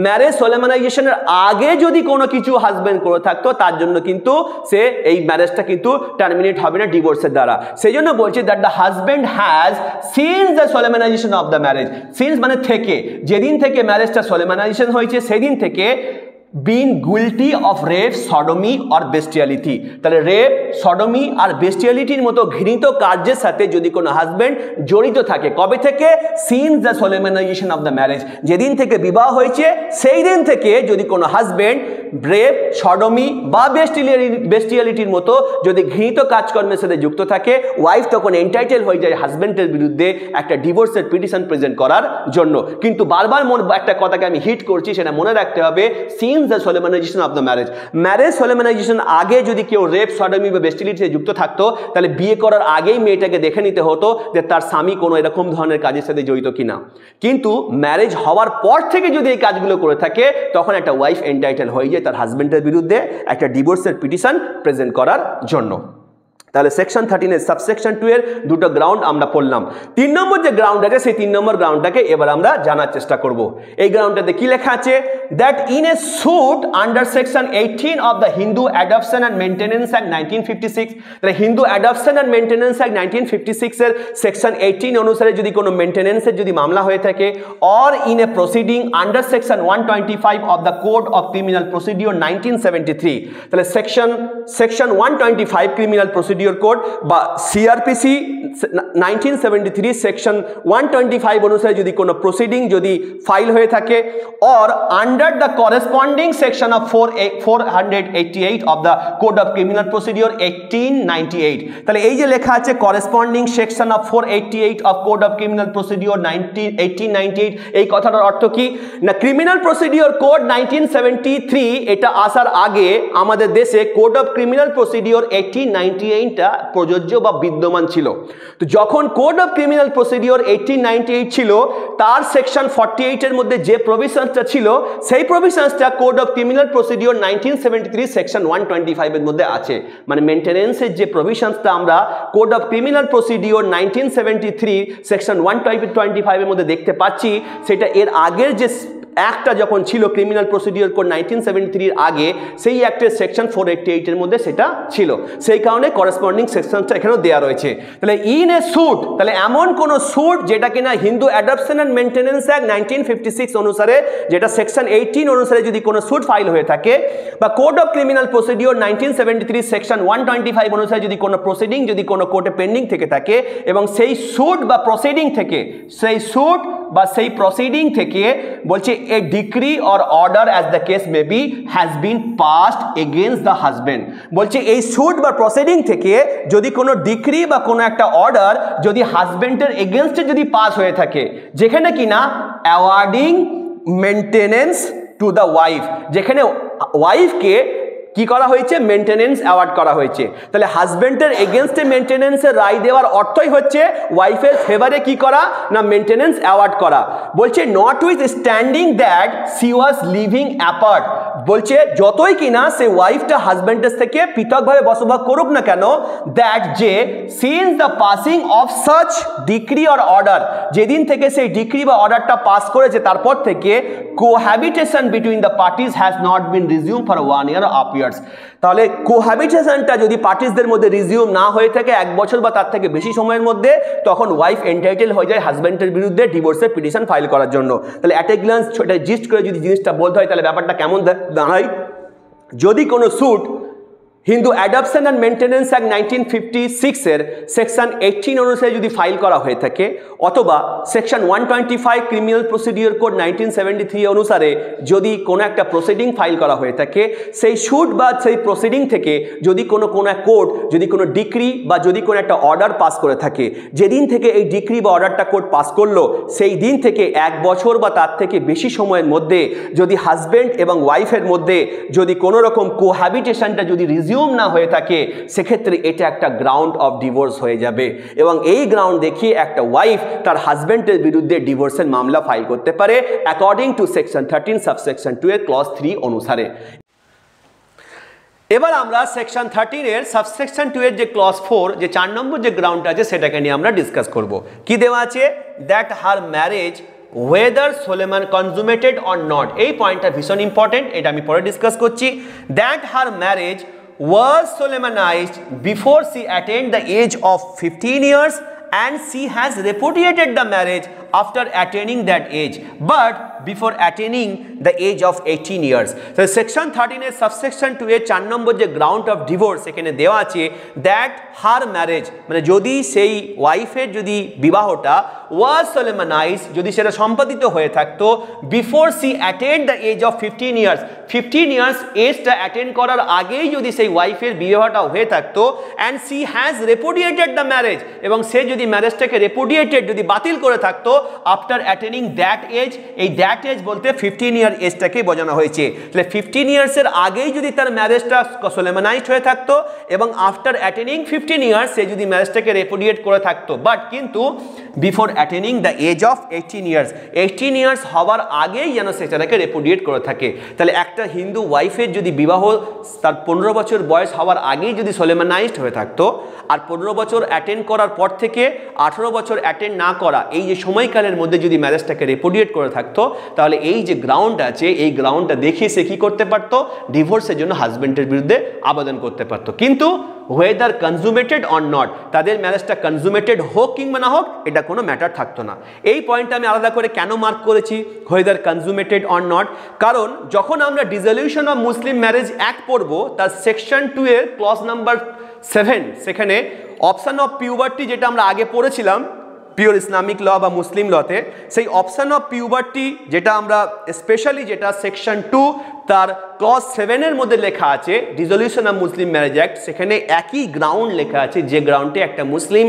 ম্যারেজ সলেমানাইজেশনের আগে যদি কোনো কিছু হাজব্যান্ড করে থাকতো তার জন্য কিন্তু সে এই ম্যারেজটা কিন্তু টার্মিনেট হবে না ডিভোর্সের দ্বারা। সেই জন্য বলছে that the husband has since the solemnisation of the marriage. Since মানে থেকে, যেদিন থেকে ম্যারেজটা সলেমানাইজেশন হয়েছে সেদিন থেকে being guilty of rape, sodomy or bestiality। তাহলে রেপ, সডমি আর বেস্টিয়ালিটির মতো ঘৃণিত কার্যের সাথে যদি কোনো হাজব্যান্ড জড়িত থাকে, কবে থেকে? Since the solemnisation of the marriage, যেদিন থেকে বিবাহ হয়েছে সেই দিন থেকে যদি কোনো হাজব্যান্ড রেপ, সডমি বা বেস্টিয়ালিটির মতো যদি ঘৃণিত কাজকর্মের সাথে যুক্ত থাকে, ওয়াইফ তখন এন্টাইটেল হয়ে যায় হাজব্যান্ডের বিরুদ্ধে একটা ডিভোর্সের পিটিশন প্রেজেন্ট করার জন্য। কিন্তু বারবার একটা কথাকে আমি হিট করছি, সেটা মনে রাখতে হবে, since the solemnisation of the marriage. Marriage solemnisation আগে যদি কেউ রেপ, সডমি বা বেস্টিলিটিতে যুক্ত থাকতো তাহলে বিয়ে করার আগেই মেয়েটাকে দেখে নিতে হতো যে তার স্বামী কোনো এরকম ধরনের কাজের সাথে জড়িত কিনা। কিন্তু ম্যারেজ হওয়ার পর থেকে যদি এই কাজগুলো করে থাকে তখন একটা ওয়াইফ এন্টাইটেল হয়ে যায় তার হাজব্যান্ডের বিরুদ্ধে একটা ডিভোর্সের পিটিশন প্রেজেন্ট করার জন্য। তাহলে সেকশন 13 সাবসেকশন 2 এর দুটো গ্রাউন্ড আমরা পড়লাম। 3 নম্বর যে গ্রাউন্ড আছে সেই 3 নম্বর গ্রাউন্ডটাকে এবার আমরা জানার চেষ্টা করব। এই গ্রাউন্ডটাতে কি লেখা আছে, that in a suit under section 18 of the Hindu adoption and maintenance act 1956। তাহলে Hindu adoption and maintenance act 1956 এর সেকশন 18 অনুসারে যদি কোনো মেইনটেনেন্সের যদি মামলা হয়ে থাকে, or in a proceeding under section 125 of the code of criminal procedure 1973। তাহলে সেকশন 125 ক্রিমিনাল প্রসিডিওর কোড বা সিআরপিসি 1973 সেকশন 125 অনুসারে যদি কোনো প্রসিডিং যদি ফাইল হয়ে থাকে, or under the corresponding section of 488 of the code of criminal procedure 1898। তাহলে এই যে লেখা আছে corresponding section of 488 of code of criminal procedure 1898, এই কথাটার অর্থ কি না, ক্রিমিনাল প্রসিডিওর কোড 1973 এটা আসার আগে আমাদের দেশে কোড অফ ক্রিমিনাল প্রসিডিওর 1898 প্রযোজ্য বা বিদ্যমান ছিল। তো যখন কোড অফ ক্রিমিনাল প্রসিডিওর 1898 ছিল, তার সেকশন 48 এর মধ্যে যে প্রভিশনসটা ছিল সেই প্রভিশনসটা code of criminal procedure 1973 section 125 এর মধ্যে আছে। মানে মেইনটেনেন্সের যে প্রভিশনসটা আমরা code of criminal procedure 1973 section 125 এর মধ্যে দেখতে পাচ্ছি, সেটা এর আগের যে অ্যাক্টটা যখন ছিল ক্রিমিনাল প্রসিডিওর কোড 1973 আগে, সেই অ্যাক্টের সেকশন 488 এর মধ্যে সেটা ছিল। সেই কারণে করেসপন্ডিং সেকশনটা এখানেও দেওয়া রয়েছে। তাহলে ইন এ সুট, তাহলে এমন কোন সুট যেটা কিনা Hindu adoption and maintenance act 1956 অনুসারে, যেটা সেকশন 18 অনুসারে যদি কোনো সুট ফাইল হয়ে থাকে, বা code of criminal procedure 1973 section 125 অনুসারে যদি কোনো প্রসিডিং যদি কোনো কোর্টে পেন্ডিং থেকে থাকে, এবং সেই সুট বা প্রসিডিং থেকে বলছে a decree or order as the case may be has been passed against the husband। বলছে এই সুট বা প্রসিডিং থেকে যদি কোনো ডিক্রি বা কোনো একটা অর্ডার যদি হাজবেন্ডের এগেইনস্টে যদি পাস হয়ে থাকে, যেখানে কিনা awarding maintenance to the wife, যেখানে ওয়াইফকে কি করা হয়েছে, মেইনটেনেন্স অ্যাওয়ার্ড করা হয়েছে। তাহলে হাজবেন্ডের এগেইনস্টে মেইনটেনেন্সের রায় দেওয়ার অর্থই হচ্ছে ওয়াইফের ফেভারে কি করা না, মেইনটেনেন্স অ্যাওয়ার্ড করা। বলছে not with standing that C was living apart, বলছে যতই কিনা সে ওয়াইফটা হাজবেন্ডের থেকে পৃথকভাবে বসবাস করুক না কেন, দ্যাট যে since the passing of such decree or order, যেদিন থেকে সেই ডিক্রি বা অর্ডারটা পাস করেছে তারপর থেকে cohabitation between the parties has not been resume for 1 year of years. তাহলে কোহ্যাবিটেশনটা যদি পার্টিসদের মধ্যে রিজিউম না হয়ে থাকে 1 বছর বা তার থেকে বেশি সময়ের মধ্যে, তখন ওয়াইফ এন্টাইটেল হয়ে যায় হাজবেন্ডের বিরুদ্ধে ডিভোর্সের পিটিশন ফাইল করার জন্য। তাহলে অ্যাট এ গ্ল্যান্স ছোট জিস্ট করে যদি জিনিসটা বলতে হয় তাহলে ব্যাপারটা কেমন দাঁড়ায়, যদি কোনো suit Hindu adoption and maintenance act 1956 section 18 অনুসারে যদি ফাইল করা হয়ে থাকে অথবা সেকশন 125 ক্রিমিনাল প্রসিডিওর কোড 1973 অনুসারে যদি কোনো একটা প্রসিডিং ফাইল করা হয়ে থাকে, সেই শুট বা সেই প্রসিডিং থেকে যদি কোনো এক কোর্ট যদি কোনো ডিক্রি বা যদি কোনো একটা অর্ডার পাস করে থাকে, যেদিন থেকে এই ডিক্রি বা অর্ডারটা কোর্ট পাস করলো সেই দিন থেকে 1 বছর বা তার থেকে বেশি সময়ের মধ্যে যদি হাজব্যান্ড এবং ওয়াইফের মধ্যে যদি কোনো রকম কোহ্যাবিটেশনটা যদি রিজিউম না হয়ে থাকে, সেক্ষেত্রে এটা একটা গ্রাউন্ড অফ ডিভোর্স হয়ে যাবে এবং এই গ্রাউন্ড দেখিয়ে একটা ওয়াইফ তার হাজব্যান্ডের বিরুদ্ধে ডিভোর্সের মামলা ফাইল করতে পারে অ্যাকর্ডিং টু সেকশন 13 সাবসেকশন 2 এর ক্লজ 3 অনুসারে। এবার আমরা সেকশন 13 এর সাবসেকশন 2 এর যে ক্লজ 4 যে 4 নম্বর যে গ্রাউন্ডটা আছে সেটাকে নিয়ে আমরা ডিসকাস করব। কি দেওয়া আছে? That her marriage whether Suleiman consummated or not, এই পয়েন্টটা ভীষণ ইম্পর্টেন্ট, এটা আমি পরে ডিসকাস করছি। That her marriage was Suleimanized before she attained the age of 15 years and she has repudiated the marriage after attaining that age but before attaining the age of 18 years. So section 13 এর subsection 2 এর 4 নম্বর যে ground of divorce এখানে দেওয়া আছে that her marriage, মানে যদি সেই ওয়াইফের যদি বিবাহটা ওয়াজ সোলেমানাইজ যদি সেটা সম্পাদিত হয়ে থাকতো before she attend the age of 15 years, 15 years এজটা অ্যাটেন্ড করার আগেই যদি সেই ওয়াইফের বিবাহটা হয়ে থাকতো and she has repudiated the marriage, এবং সে যদি ম্যারেজটাকে রেপুডিয়েটেড যদি বাতিল করে থাকতো আফটার অ্যাটেনিং দ্যাট এজ, এই দ্যাট এজ বলতে 15 ইয়ার এজটাকেই বোঝানো হয়েছে। তাহলে 15 ইয়ার্সের আগেই যদি তার ম্যারেজটা সোলেমানাইজড হয়ে থাকতো এবং আফটার অ্যাটেনিং 15 ইয়ার্স সে যদি ম্যারেজটাকে রেপুডিয়েট করে থাকতো বাট কিন্তু before attaining the age of 18 years, 18 years হওয়ার আগেই যেন সেটাকে রেপুডিয়েট করে থাকে। তাহলে একটা হিন্দু ওয়াইফের যদি বিবাহ তার 15 বছর বয়স হওয়ার আগেই যদি সোলেমানাইজড হয়ে থাকতো আর 15 বছর অ্যাটেন্ড করার পর থেকে 18 বছর অ্যাটেন্ড না করা এই যে সময়কালের মধ্যে যদি ম্যারেজটাকে রেপুডিয়েট করে থাকতো তাহলে এই যে গ্রাউন্ড আছে এই গ্রাউন্ডটা দেখিয়ে সে কী করতে পারতো? ডিভোর্সের জন্য হাজব্যান্ডের বিরুদ্ধে আবেদন করতে পারতো। কিন্তু whether consummated or not, তাদের ম্যারেজটা কনজুমেটেড হোক কিংবা না হোক এটা কোনো ম্যাটার থাকতো না। এই পয়েন্টটা আমি আলাদা করে কেন মার্ক করেছি whether consummated or not, কারণ যখন আমরা dissolution of Muslim marriage act পড়ব তার সেকশন 2 এর ক্লজ নাম্বার 7 সেখানে অপশন অফ পিউবার্টি যেটা আমরা আগে পড়েছিলাম পিওর ইসলামিক ল বা মুসলিম লতে, সেই অপশন অফ পিউবার্টি যেটা আমরা স্পেশালি যেটা সেকশন 2 তার ক্লজ 7 এর মধ্যে লেখা আছে dissolution of Muslim marriage act, সেখানে একই গ্রাউন্ড লেখা আছে যে গ্রাউন্ডে একটা মুসলিম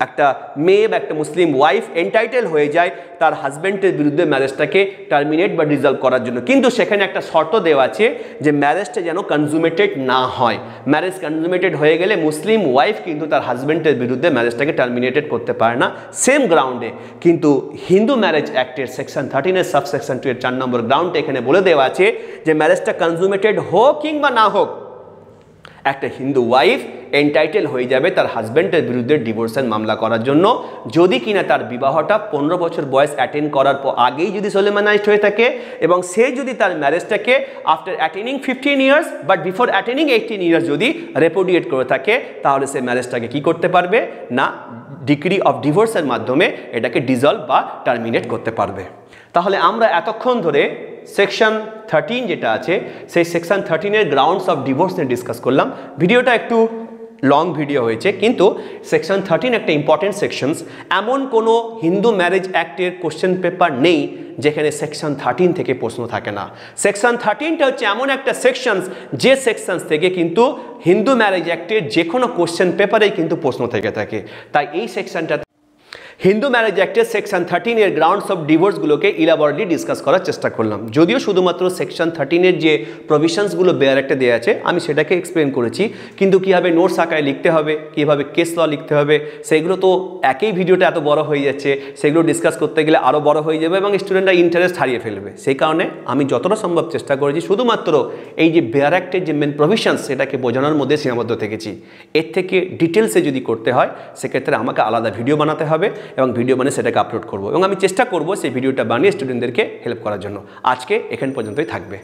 একটা মেয়ে বা একটা মুসলিম ওয়াইফ এন্টাইটেল হয়ে যায় তার হাজব্যান্ডের বিরুদ্ধে ম্যারেজটাকে টার্মিনেট বা ডিসলভ করার জন্য। কিন্তু সেখানে একটা শর্ত দেওয়া আছে যে ম্যারেজটা যেন কনজুমেটেড না হয়। ম্যারেজ কনজুমেটেড হয়ে গেলে মুসলিম ওয়াইফ কিন্তু তার হাজব্যান্ডের বিরুদ্ধে ম্যারেজটাকে টার্মিনেটেড করতে পারে না সেম গ্রাউন্ডে। কিন্তু হিন্দু ম্যারেজ অ্যাক্টের সেকশন 13 এর সাবসেকশন 2 এর 4 নম্বর গ্রাউন্ডে এখানে বলে দেওয়া আছে যে ম্যারেজটা কনজুমেটেড হোক কিংবা না হোক একটা হিন্দু ওয়াইফ এন্টাইটেল হয়ে যাবে তার হাজব্যান্ডের বিরুদ্ধে ডিভোর্সের মামলা করার জন্য যদি কিনা তার বিবাহটা 15 বছর বয়স অ্যাটেন্ড করার পর আগেই যদি সোলেমানাইজড হয়ে থাকে এবং সে যদি তার ম্যারেজটাকে after attaining 15 years but before attaining 18 years যদি রেপুডিয়েট করে থাকে তাহলে সে ম্যারেজটাকে কি করতে পারবে না ডিক্রি অফ ডিভোর্সের মাধ্যমে এটাকে ডিসলভ বা টার্মিনেট করতে পারবে। তাহলে আমরা এতক্ষণ ধরে সেকশন 13 যেটা আছে সেই সেকশন 13 এর গ্রাউন্ডস অফ ডিভোর্স নিয়ে ডিসকাস করলাম। ভিডিওটা একটু লং ভিডিও হয়েছে কিন্তু সেকশন 13 একটা ইম্পর্টেন্ট সেকশনস, এমন কোনো হিন্দু ম্যারেজ অ্যাক্টের কোশ্চেন পেপার নেই যেখানে সেকশন 13 থেকে প্রশ্ন থাকে না। সেকশন 13টা হচ্ছে এমন একটা সেকশনস যে সেকশনস থেকে কিন্তু হিন্দু ম্যারেজ অ্যাক্টের যে কোনো কোশ্চেন পেপারেই কিন্তু প্রশ্ন থেকে থাকে। তাই এই সেকশনটা হিন্দু ম্যারেজ অ্যাক্টের সেকশন 13 এর গ্রাউন্ডস অফ ডিভোর্সগুলোকে ইলাবরেটলি ডিসকাস করার চেষ্টা করলাম। যদিও শুধুমাত্র সেকশন 13 এর যে প্রভিশনসগুলো বেয়ার একটা দেওয়া আছে আমি সেটাকে এক্সপ্লেন করেছি, কিন্তু কীভাবে নোটস আকারে লিখতে হবে, কীভাবে কেস ল লিখতে হবে সেগুলো তো একই ভিডিওটা এত বড় হয়ে যাচ্ছে, সেগুলো ডিসকাস করতে গেলে আরও বড় হয়ে যাবে এবং স্টুডেন্টরা ইন্টারেস্ট হারিয়ে ফেলবে। সেই কারণে আমি যতটা সম্ভব চেষ্টা করেছি শুধুমাত্র এই যে বেয়ার অ্যাক্টের যে মেন প্রভিশনস সেটাকে বোঝানোর মধ্যে সীমাবদ্ধ থেকেছি। এর থেকে ডিটেলসে যদি করতে হয় সেক্ষেত্রে আমাকে আলাদা ভিডিও বানাতে হবে এবং ভিডিও বানিয়ে সেটাকে আপলোড করব এবং আমি চেষ্টা করব সেই ভিডিওটা বানিয়ে স্টুডেন্টদেরকে হেল্প করার জন্য। আজকে এখান পর্যন্তই থাকবে।